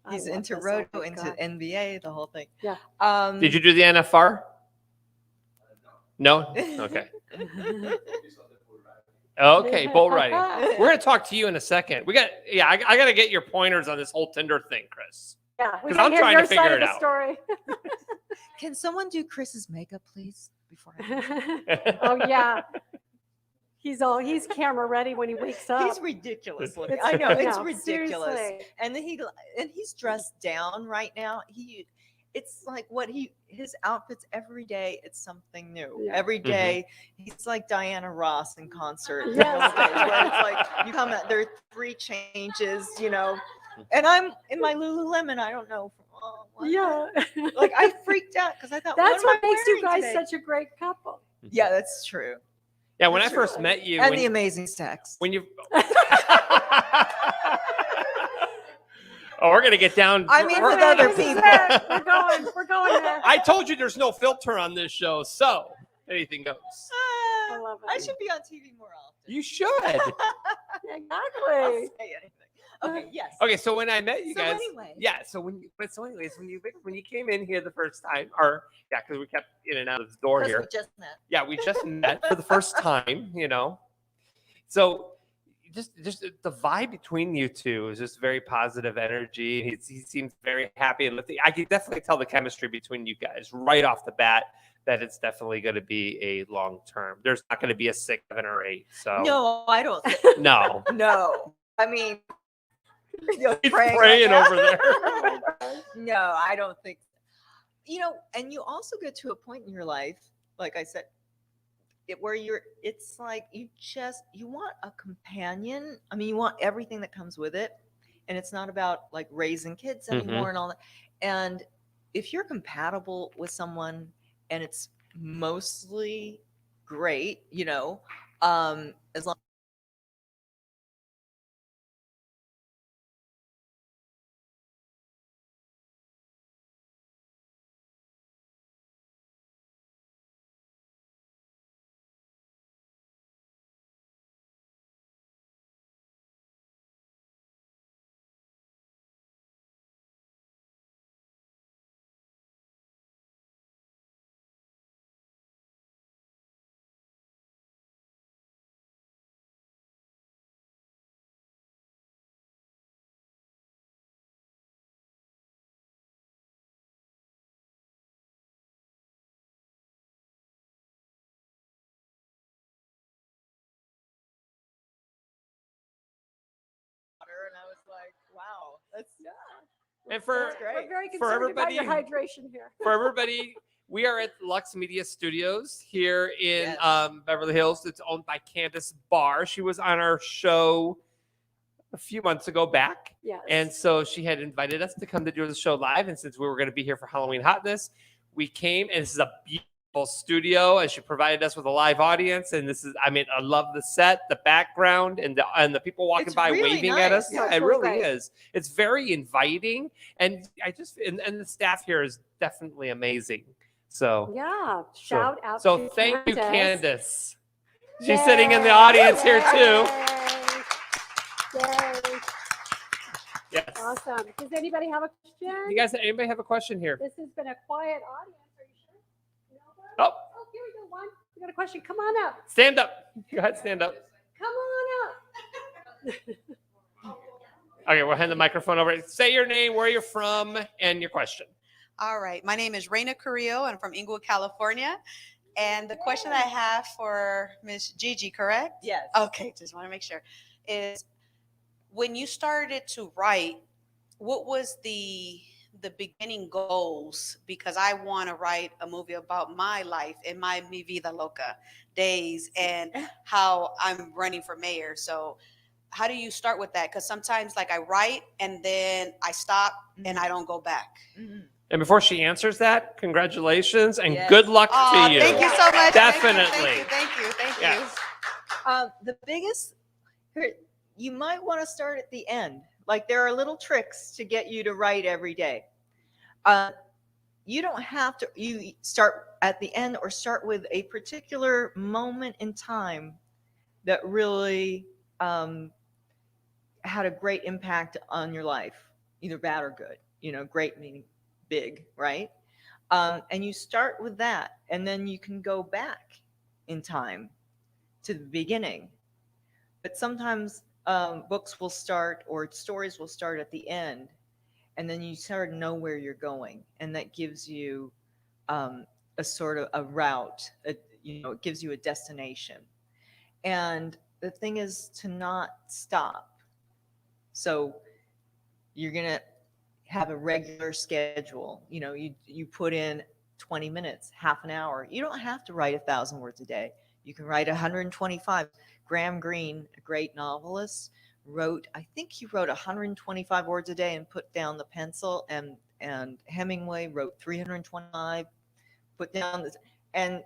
I he's love into this. Oh rodeo, my into God. NBA, the whole thing. Yeah. Did you do the NFR? No? Okay. Okay, bull riding. We're going to talk to you in a second. I got to get your pointers on this whole Tinder thing, Chris. Yeah, we 'Cause gotta I'm hear trying to your figure side it of the out. story. Can someone do Chris's makeup, please? Before I Oh yeah, he's camera ready when he wakes up. He's ridiculous looking. It's- I know it's no, ridiculous. seriously. And then he's dressed down right now. It's like his outfits every day. It's something new. Yeah. Every day he's like Diana Ross in concert. Yes. Where it's like you come out, there are 3 changes, and I'm in my Lululemon. I don't know. Yeah, Like I freaked out because I thought that's what what makes you wearing guys today? such a great couple. Yeah, that's true. Yeah, when I That's first right. met you, And when, the amazing sex. when you. Oh, we're gonna get down. I mean, we're- with other This is people. it. We're going there. I told you there's no filter on this show, so anything goes. I love it. I should be on TV more often. You should. Exactly. I'll say anything. Okay, yes. Okay, so when I met you So guys, anyway. yeah. So anyways, when you came in here the first time, or yeah, because we kept in and out of the door Because here. we just met. Yeah, we just met for the first time, So just the vibe between you two is just very positive energy. He seems very happy and lifting. I can definitely tell the chemistry between you guys right off the bat that it's definitely going to be a long term. There's not going to be a 6, 7, or 8. So No, I don't. no. No. I mean, you're He's praying praying right over now? there. No, I don't think. And you also get to a point in your life, like I said, where it's like you want a companion. I mean, you want everything that comes with it, and it's not about like raising kids anymore and all that. And if you're compatible with someone and it's mostly great, as long. And I was like, wow, And for That's great. We're very For concerned about your everybody- hydration here. for everybody, we are at Luxe Media Studios here in Yes. Beverly Hills. It's owned by Candace Barr. She was on our show a few months ago back. Yes. And so she had invited us to come to do the show live. And since we were going to be here for Halloween Hotness, we came. And this is a beautiful studio. And she provided us with a live audience. And I love the set, the background, and the people walking It's by really waving at us. nice. Yeah, Yeah, it's it really really great. is. It's very inviting. And and the staff here is definitely amazing. So Yeah. Shout out. So to thank you, Candace. Candace. She's sitting in the audience here too. Yay. Yes. Awesome. Does anybody have a question? Anybody have a question here? This has been a quiet audience. Are you sure? Nobody? Oh, Oh, here we go. One. We got a question. Come on up. stand up. Go ahead, stand up. Come on up. Okay, we'll hand the microphone over. Say your name, where you're from, and your question. All right. My name is Reina Carrillo. I'm from Inglewood, California. And the question I have for Miss Gigi, correct? Yes. Okay, just want to make sure, is when you started to write, what was the beginning goals? Because I want to write a movie about my life and my Mi Vida Loca days and how I'm running for mayor. So how do you start with that? Because sometimes like I write and then I stop and I don't go back. Mhm. And before she answers that, congratulations and Yes. good luck Oh, to you. thank you so much. Definitely. Thank you. Yes. The biggest, you might want to start at the end. Like there are little tricks to get you to write every day. You don't have to, you start at the end or start with a particular moment in time that really had a great impact on your life, either bad or good, great meaning big, right? And you start with that, and then you can go back in time to the beginning. But sometimes books will start, or stories will start at the end, and then you sort of know where you're going, and that gives you a sort of a route. It gives you a destination. And the thing is to not stop. So you're gonna have a regular schedule. You put in 20 minutes, half an hour. You don't have to write 1,000 words a day. You can write 125. Graham Greene, a great novelist, I think he wrote 125 words a day and put down the pencil, and Hemingway wrote 325, put down this, and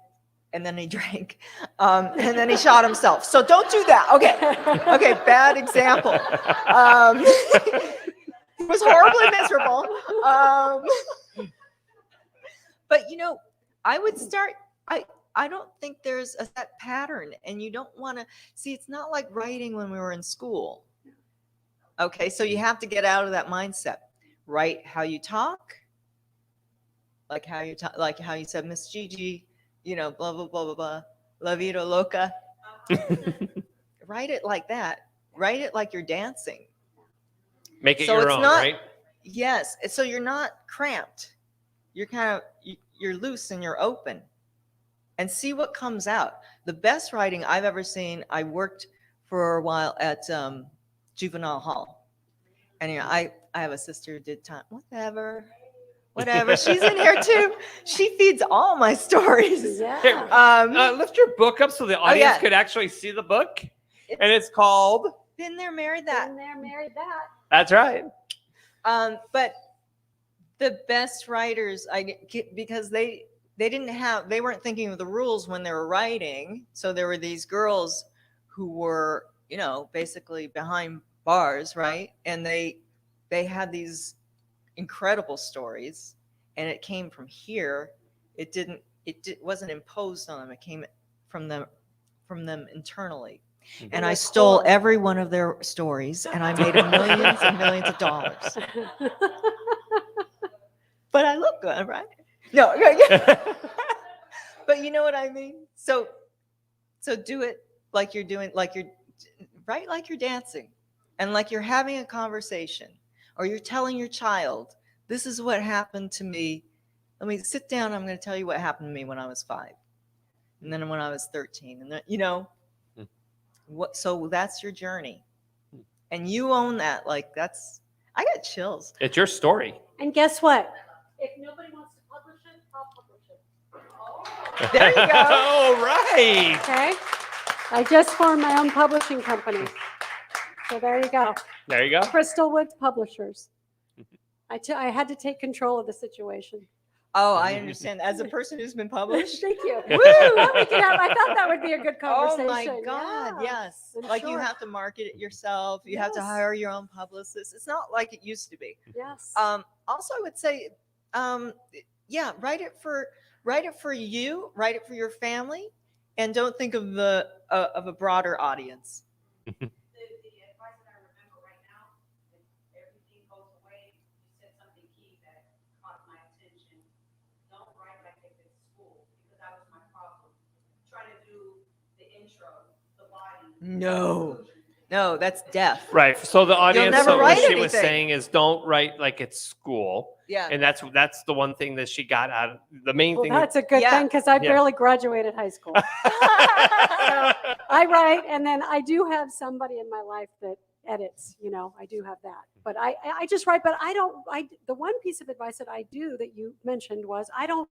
then he drank, and then he shot himself. So don't do that. Okay, bad example. He was horribly miserable. But I would start. I don't think there's a set pattern, and you don't want to see. It's not like writing when we were in school. Okay, so you have to get out of that mindset. Write how you talk, like how you said, Miss Gigi, blah blah blah blah blah, la vida loca. Write it like that. Write it like you're dancing. Make it your own, right? Yes. So you're not cramped. You're loose and you're open. And see what comes out. The best writing I've ever seen, I worked for a while at Juvenile Hall. And I have a sister who did time. Whatever. She's in here too. She feeds all my stories. Yeah. Here, lift your book up so the audience could actually see the book. And it's called Been There, Married That. Been there, married that. That's right. But the best writers, because they weren't thinking of the rules when they were writing. So there were these girls who were, basically behind bars, right? And they had these incredible stories, and it came from here. It wasn't imposed on them. It came from them internally. Mm-hmm. And I stole every one of their stories, and I made them millions and millions of dollars. But I look good, right? No. But you know what I mean? So do it like you're doing, write like you're dancing, and like you're having a conversation, or you're telling your child, this is what happened to me. Let me sit down. I'm going to tell you what happened to me when I was 5. And then when I was 13, and then, so that's your journey, and you own that. I got chills. It's your story. And guess what? If nobody wants to publish it, I'll publish it. There you go. All right. Okay. I just formed my own publishing company. So there you go. There you go. Crystal Woods Publishers. I had to take control of the situation. Oh, I understand. As a person who's been published. Thank you. Woo! I thought that would be a good conversation. Oh my God, Yeah, yes. I'm Like you sure. have to market it yourself. You have to Yes. hire your own publicist. It's not like it used to be. Yes. Also, I would say, write it for you, write it for your family, and don't think of of a broader audience. The advice that I remember right now, if everything goes away, you said something key that caught my attention. Don't write like if it's school, because that was my problem. Try to do the intro, the body. No, that's death. Right. So the audience, never so what write she was anything. saying is don't write like it's school. Yeah. And that's the one thing that she got out of the main Well, thing. that's a good Yeah. thing because I Yeah. barely graduated high school. I write, and then I do have somebody in my life that edits. I do have that. But I just write. But the one piece of advice that I do that you mentioned was I don't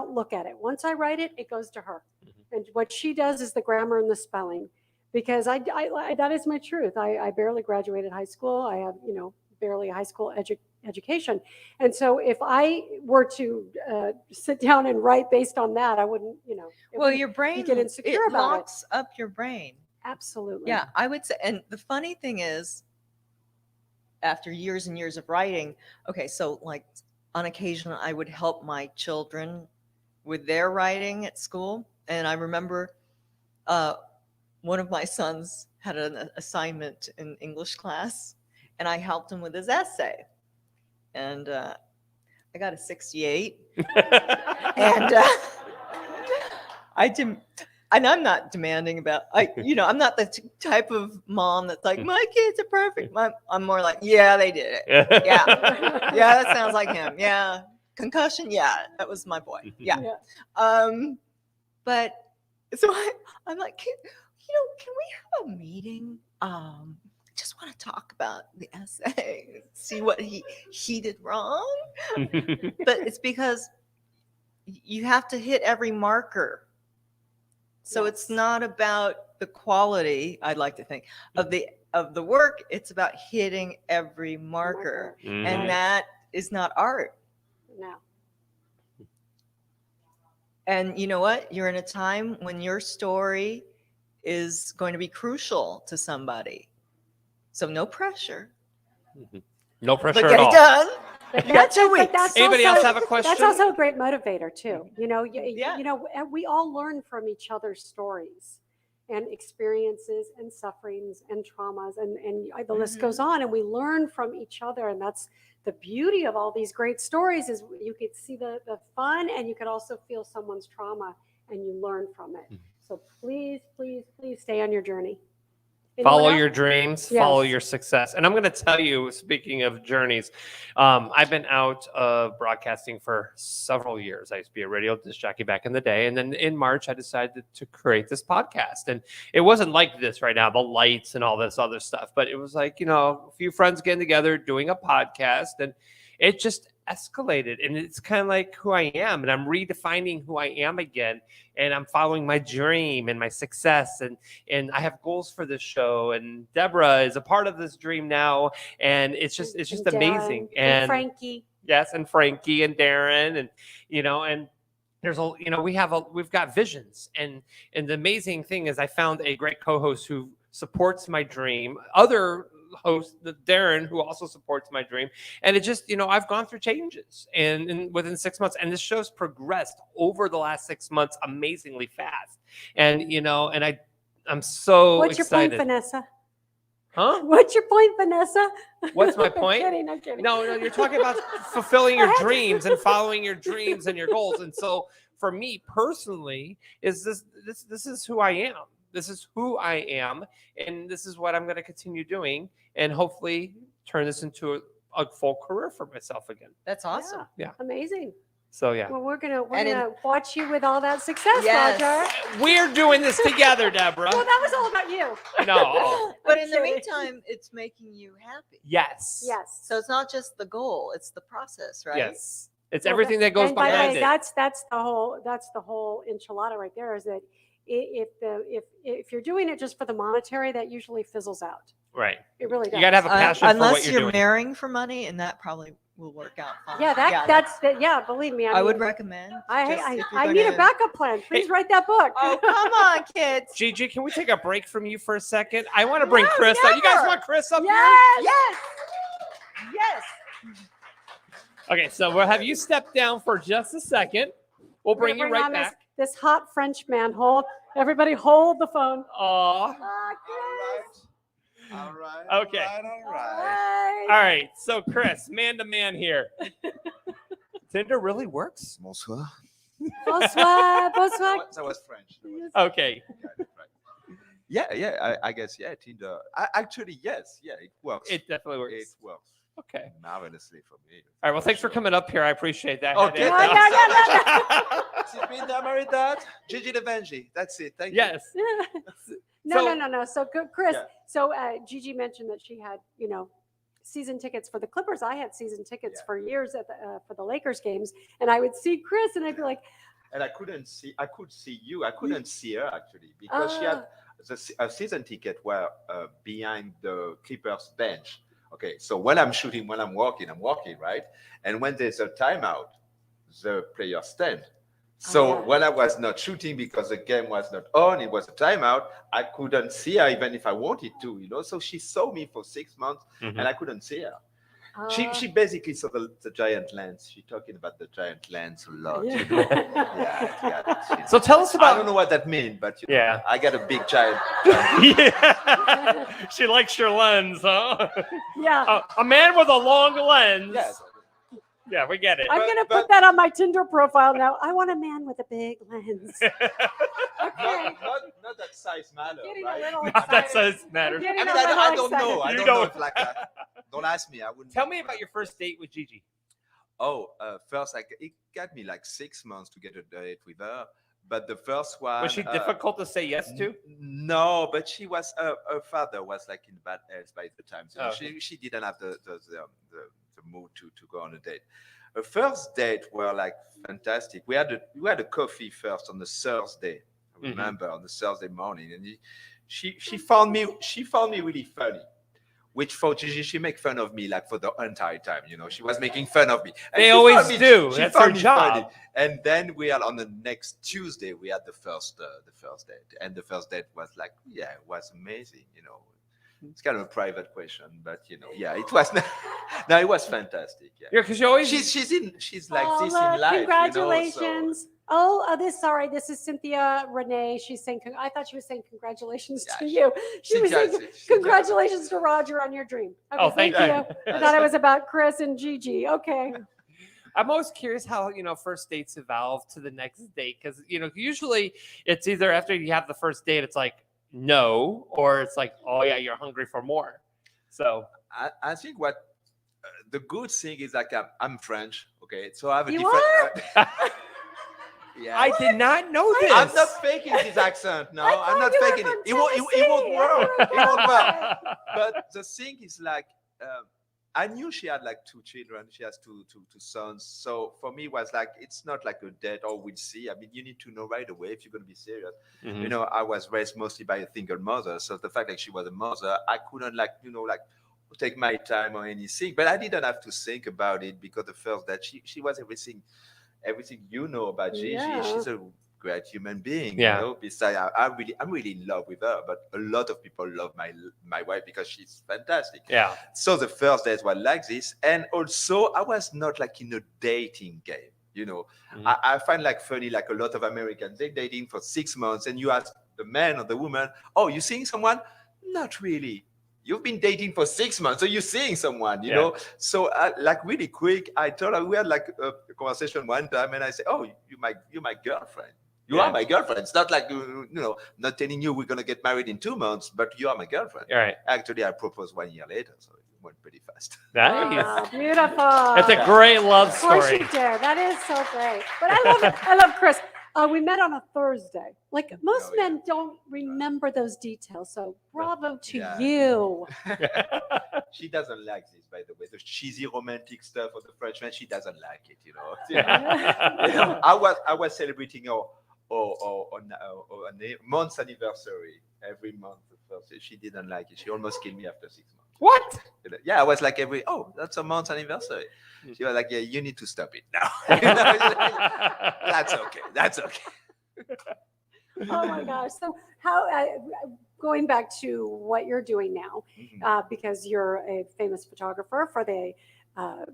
look at it. Once I write it, it goes to her, and what she does is the grammar and the spelling. Because that is my truth. I barely graduated high school. I have barely a high school education, and so if I were to sit down and write based on that, I wouldn't. Well, your brain get insecure it about it. locks up your brain. Absolutely. Yeah, I would say. And the funny thing is, after years and years of writing, okay, so like on occasion, I would help my children with their writing at school, and I remember one of my sons had an assignment in English class, and I helped him with his essay. And I got a 68. And I'm not demanding about, I'm not the type of mom that's like, my kids are perfect. I'm more like, yeah, they did it. Yeah. Yeah, that sounds like him. Yeah. Concussion. Yeah. That was my boy. Yeah. But so I'm like, can we have a meeting? Just want to talk about the essay, see what he did wrong. But it's because you have to hit every marker. So it's not about the quality, I'd like to think, of the work. It's about hitting every marker. And that is not art. No. And you know what? You're in a time when your story is going to be crucial to somebody. So no pressure. No pressure But at get all. it done. But You got 2 weeks. Anybody else have a question? That's also a great motivator too. You know, we all learn from each other's stories and experiences and sufferings and traumas, and the list goes on. And we learn from each other, and that's the beauty of all these great stories. Is you could see the fun, and you could also feel someone's trauma, and you learn from it. So please, please, please stay on your journey. Follow your dreams, follow Yes. your success. And I'm going to tell you, speaking of journeys, I've been out of broadcasting for several years. I used to be a radio disc jockey back in the day. And then in March, I decided to create this podcast. And it wasn't like this right now, the lights and all this other stuff. But it was like, a few friends getting together, doing a podcast. And it just escalated. And it's kind of like who I am. And I'm redefining who I am again. And I'm following my dream and my success. And I have goals for this show. And Deborah is a part of this dream now. And it's just amazing. And Frankie. Yes, and Frankie and Darren. And, and there's we've got visions. And the amazing thing is I found a great co-host who supports my dream. Other host, Darren, who also supports my dream. And it just, I've gone through changes and within 6 months, and this show's progressed over the last 6 months amazingly fast. And, and I'm so What's excited. your point, Vanessa? Huh? What's your point, Vanessa? What's my point? I'm kidding. No, you're talking about fulfilling your dreams and following your dreams and your goals. And so for me personally, is this is who I am. This is who I am, and this is what I'm going to continue doing, and hopefully turn this into a full career for myself again. That's awesome. Yeah. Amazing. So yeah, Well, we're gonna watch you with all that success, Yes. Roger. we're doing this together, Deborah. Well, that was all about you. No. But in the kidding. meantime, it's making you happy. Yes. Yes. So it's not just the goal, it's the process, right? Yes. It's everything that goes and by the behind way, it. that's the whole enchilada right there. Is that if you're doing it just for the monetary, that usually fizzles out. Right. It really does. You got to have a passion for Unless what you're you're doing. marrying for money, and that probably will work out fine. Yeah, yeah, believe me. I would recommend. I need a backup plan. Please write that book. Oh, come on, kids. Gigi, can we take a break from you for a second? I want to bring Chris up. You guys want Chris up Yes. Yes. Yes. here? Okay, so we'll have you step down for just a second. We'll We're bring gonna you right on back. This hot French man. Everybody hold the phone. Aw. All right. Okay. All right. All right, so Chris, man to man here. Tinder really works? Bonsoir. Bonsoir. That was French. Okay. Yeah. I guess Tinder. Actually, yes. Yeah, it works. It definitely works. It works Okay. marvelously for me. All right, well, thanks for coming up here. I appreciate that. Okay. Yeah. Linda married that. Gigi Levangie. That's it. Thank you. Yes. No. So good, Chris. Yeah. So Gigi mentioned that she had, season tickets for the Clippers. I had season tickets for years at for the Lakers games, and I would see Chris, and I'd be like, And I could see you. I couldn't see her actually because she had a season ticket were behind the Clippers bench. Okay, so when I'm shooting, when I'm walking, right? And when there's a timeout, the players stand. So when I was not shooting because the game was not on, it was a timeout, I couldn't see her even if I wanted to, So she saw me for 6 months and I couldn't see her. She basically saw the giant lens. She's talking about the giant lens a lot. So tell us about. I don't know what that means, but Yeah. I got a big giant. Yeah. She likes your lens, huh? yeah. A man with a long lens. Yes. Yeah, we get it. I'm going to put that on my Tinder profile now. I want a man with a big lens. Okay. Not that size matter, Getting right? a little Not that excited. size matter. I'm getting I a mean, little I don't know. excited. I You don't don't. know if like don't ask me. I wouldn't. Tell me about your first date with Gigi. Oh, first, like it got me like 6 months to get a date with her. But the first one Was she difficult to say yes to? No, but she was. Her father was like in bad health by the time, so Oh, okay. she didn't have the mood to go on a date. Her first date were like fantastic. We had a coffee first on the Thursday. I remember on the Thursday morning, and she found me really funny. Which for Gigi, she make fun of me like for the entire time. You know, she was making fun of me. And They she always found me- do. she That's found her me job. funny. And then we are on the next Tuesday. We had the first date, and the first date was like, yeah, it was amazing. You know, it's kind of a private question, but you know, yeah, it was. No, it was fantastic. Yeah, Yeah, because you always. she's like Oh, this look, in life. congratulations. Sorry, this is Cynthia Renee. She's saying, I thought she was saying congratulations to you. She was saying congratulations to Roger on your dream. Okay, Oh, thank you. you. I thought it was about Chris and Gigi. Okay. I'm always curious how first dates evolve to the next date, because usually it's either after you have the first date, it's like no, or it's like, oh yeah, you're hungry for more. So I think what the good thing is like I'm French, okay, so I have a You different. Yeah. I did not know this. I'm not faking this accent. No, I'm not you were faking it. from It won't Tennessee. work. I It won't work. don't But the thing is like, I knew she had like 2 children. She has two sons. So for me, it was like, it's not like a date or we'll see. I mean, you need to know right away if you're going to be serious. Mhm. You know, I was raised mostly by a single mother. So the fact that she was a mother, I couldn't take my time or anything. But I didn't have to think about it because the first that she was everything you know about Gigi. Yeah. She's a great human being. Yeah. You know, besides, I'm really in love with her. But a lot of people love my wife because she's fantastic. Yeah. So the first days were like this, and also I was not like in a dating game. You know, Mhm. I find like funny, like a lot of Americans, they're dating for 6 months, and you ask the man or the woman, "Oh, you seeing someone?" Not really. You've been dating for 6 months, so you're seeing someone, you Yeah. know. So, like really quick, I told her we had like a conversation one time, and I said, "Oh, you're my girlfriend. You are my girlfriend. It's not like not telling you we're gonna get married in 2 months, but you are my girlfriend." All right. Actually, I proposed 1 year later, so it went pretty fast. Nice. Wow, beautiful. That's a great love Of course story. you did. That is so great. But I love it. I love Chris. We met on a Thursday. Like most Oh, yeah. men don't remember those details. So bravo to Yeah. you. She doesn't like this, by the way. The cheesy romantic stuff of the Frenchman, she doesn't like it, you know. Yeah. I was celebrating our month's anniversary every month. She didn't like it. She almost killed me after 6 months. What? Yeah, I was like that's a month's anniversary. She was like, yeah, you need to stop it now. That's okay. That's okay. Oh my gosh. So how going back to what you're doing now, because you're a famous photographer for the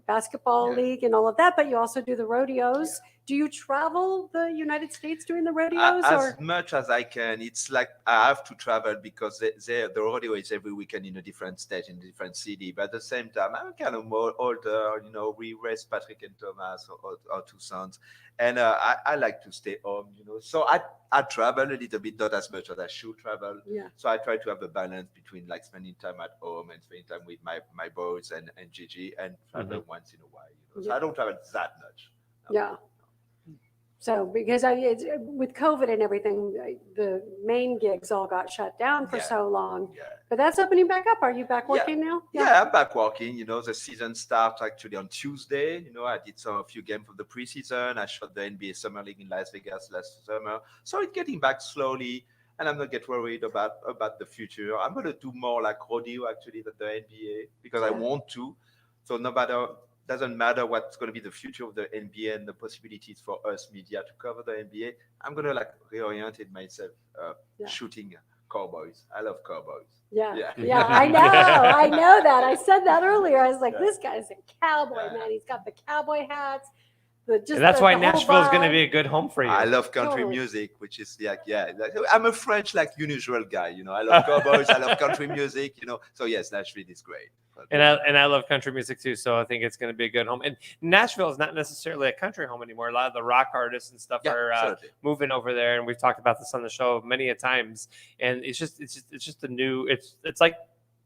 basketball Yeah. league and all of that, but you also do the rodeos. Do you travel the United States doing the rodeos? As much as I can. It's like I have to travel because the rodeo is every weekend in a different state, in a different city. But at the same time, I'm kind of more older. You know, we raised Patrick and Thomas, our 2 sons, and I like to stay home. You know, so I travel a little bit, not as much as I should travel. Yeah. So I try to have a balance between like spending time at home and spending time with my boys and Gigi, and travel once in a while. You know? So I don't travel that much. No. Yeah. So because with COVID and everything, the main gigs all got shut down for Yeah. so long. Yeah. But that's opening back up. Are you back working now? Yeah, I'm back working. You know, the season starts actually on Tuesday. You know, I did a few games of the preseason. I shot the NBA Summer League in Las Vegas last summer. So it's getting back slowly, and I'm not get worried about the future. I'm going to do more like rodeo actually than the NBA because I want to. So doesn't matter what's going to be the future of the NBA and the possibilities for us media to cover the NBA. I'm going to like reorient myself shooting cowboys. I love cowboys. Yeah. Yeah. Yeah, I know. I know that. I said that earlier. I was like, Yeah. this guy's a cowboy, Yeah. man. He's got the cowboy hats. just that's why the whole Nashville is going to vibe. be a good home for you. I love country Totally. music, which is like, I'm a French, like, unusual guy, you know. I love cowboys, I love country music, you know. So yes, Nashville is great. And I love country music too, so I think it's going to be a good home. And Nashville is not necessarily a country home anymore. A lot of the rock artists and stuff are absolutely. moving over there, and we've talked about this on the show many a times. And it's just a new. It's like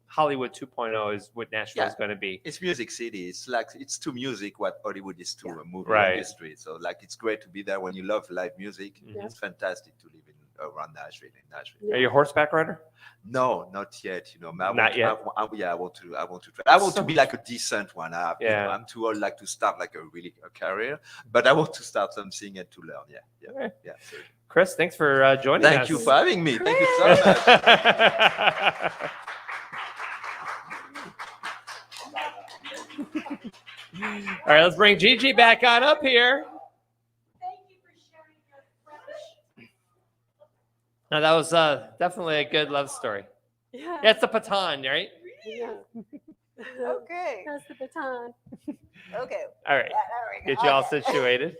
Hollywood 2.0 is what Nashville is going to be. It's Music City. It's like, it's to music what Hollywood is to a movie Right. industry. So like, it's great to be there when you love live music. Mhm. It's fantastic to live around Nashville. In Nashville. Are you a horseback rider? No, not yet. You know, Not yet? I want to try. I want to be like a decent one. You Yeah. know, I'm too old like to start like a career, but I want to start something and to learn. Yeah. Okay. Yeah. So, Chris, thanks for joining us. thank you for having me. Thank you so much. All right, let's bring Gigi back on up here. Now that was definitely a good love story. Yeah. That's the baton, right? Yeah. Okay. That's the baton. Okay. All right, get you all situated.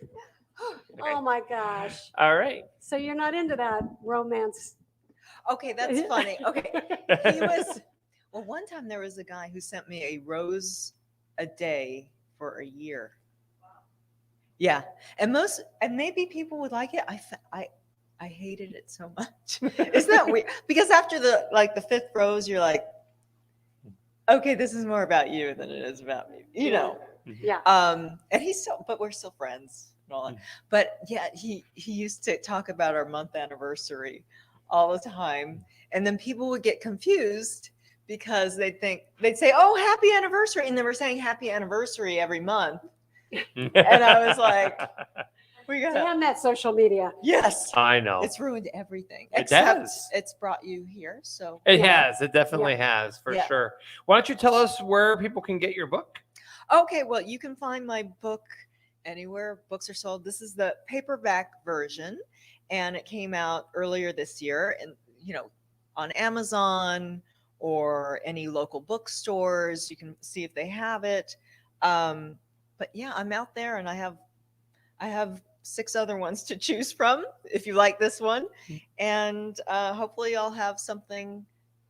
Okay. Oh my gosh. All right. So you're not into that romance? Okay, that's funny. Okay. He was, well, one time there was a guy who sent me a rose a day for a year. Yeah. And maybe people would like it. I hated it so much. Isn't that weird? Because after the fifth rose, you're like, okay, this is more about you than it is about me, you know? Yeah. And but we're still friends and all that. But yeah, he used to talk about our month anniversary all the time. And then people would get confused because they'd say, oh, happy anniversary. And they were saying happy anniversary every month. And I was like, we got Damn that social media. Yes. I know. It's ruined everything. It Except does. it's brought you here. So It Yeah. has. It definitely has, for Yeah. sure. Why don't you tell us where people can get your book? okay, well, you can find my book anywhere books are sold. This is the paperback version, and it came out earlier this year, and on Amazon or any local bookstores. You can see if they have it. But yeah, I'm out there, and I have 6 other ones to choose from if you like this one, and hopefully I'll have something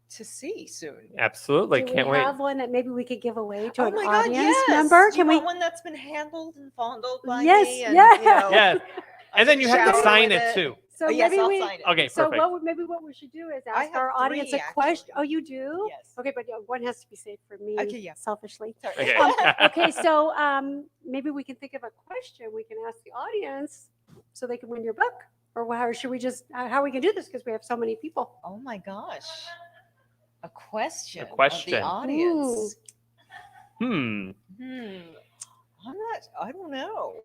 to see soon. Absolutely. Do Can't we wait. have one that maybe we could give away to Oh an my God, audience yes. member? Do you Can we? want one that's been handled and fondled by Yes, me? And, yes. Yes. I And then can you have to shower sign with it too. So Oh, yes, maybe I'll we. sign it. Okay, So perfect. maybe what we should do is I ask have our audience 3, a question. actually. Oh, you do? Yes. Okay, but one has to be saved for me. Okay, yeah. Selfishly. Sorry. Okay. Okay, so maybe we can think of a question we can ask the audience so they can win your book, or how should we just how we can do this because we have so many people. Oh my gosh. A question. Of question. the audience. Hmm. I don't know.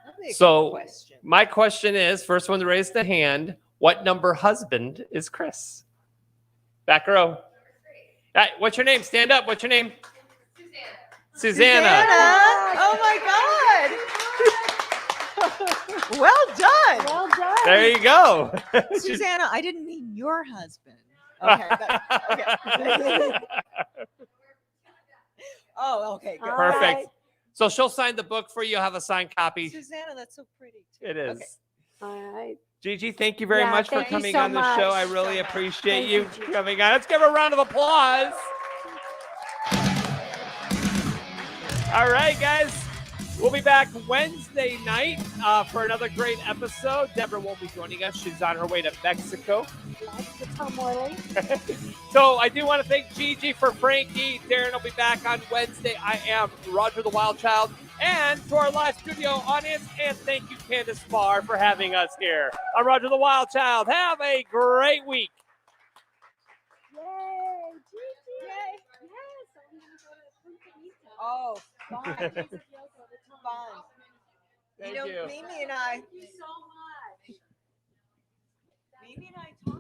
That'd be a So good question. my question is, first one to raise the hand, what number husband is Chris? Back row. All right, what's your name? Stand up. What's your name? Susanna. Oh my God. Well done. Well done. There you go. Susanna, I didn't mean your husband. Okay. Okay. Oh, okay. Good. All Perfect. right. So she'll sign the book for you. You'll have a signed copy. Susanna, that's so pretty. Too. It is. Okay. All right. Gigi, thank you very Yeah, much for thank you coming so on the show. I much. really So much. appreciate Thank you you, Gigi. coming on. Let's give a round of applause. All right, guys. We'll be back Wednesday night for another great episode. Deborah won't be joining us. She's on her way to Mexico. Like the Tom Morley. So I do want to thank Gigi for Frankie. Darren will be back on Wednesday. I am Roger the Wild Child. And to our live studio audience, and thank you, Candace Farr, for having us here. I'm Roger the Wild Child. Have a great week. Yay, Gigi. Yay. Yes. Oh, fun. Fun. Fun. Thank Mimi and I. Thank you so much. Mimi and I talked.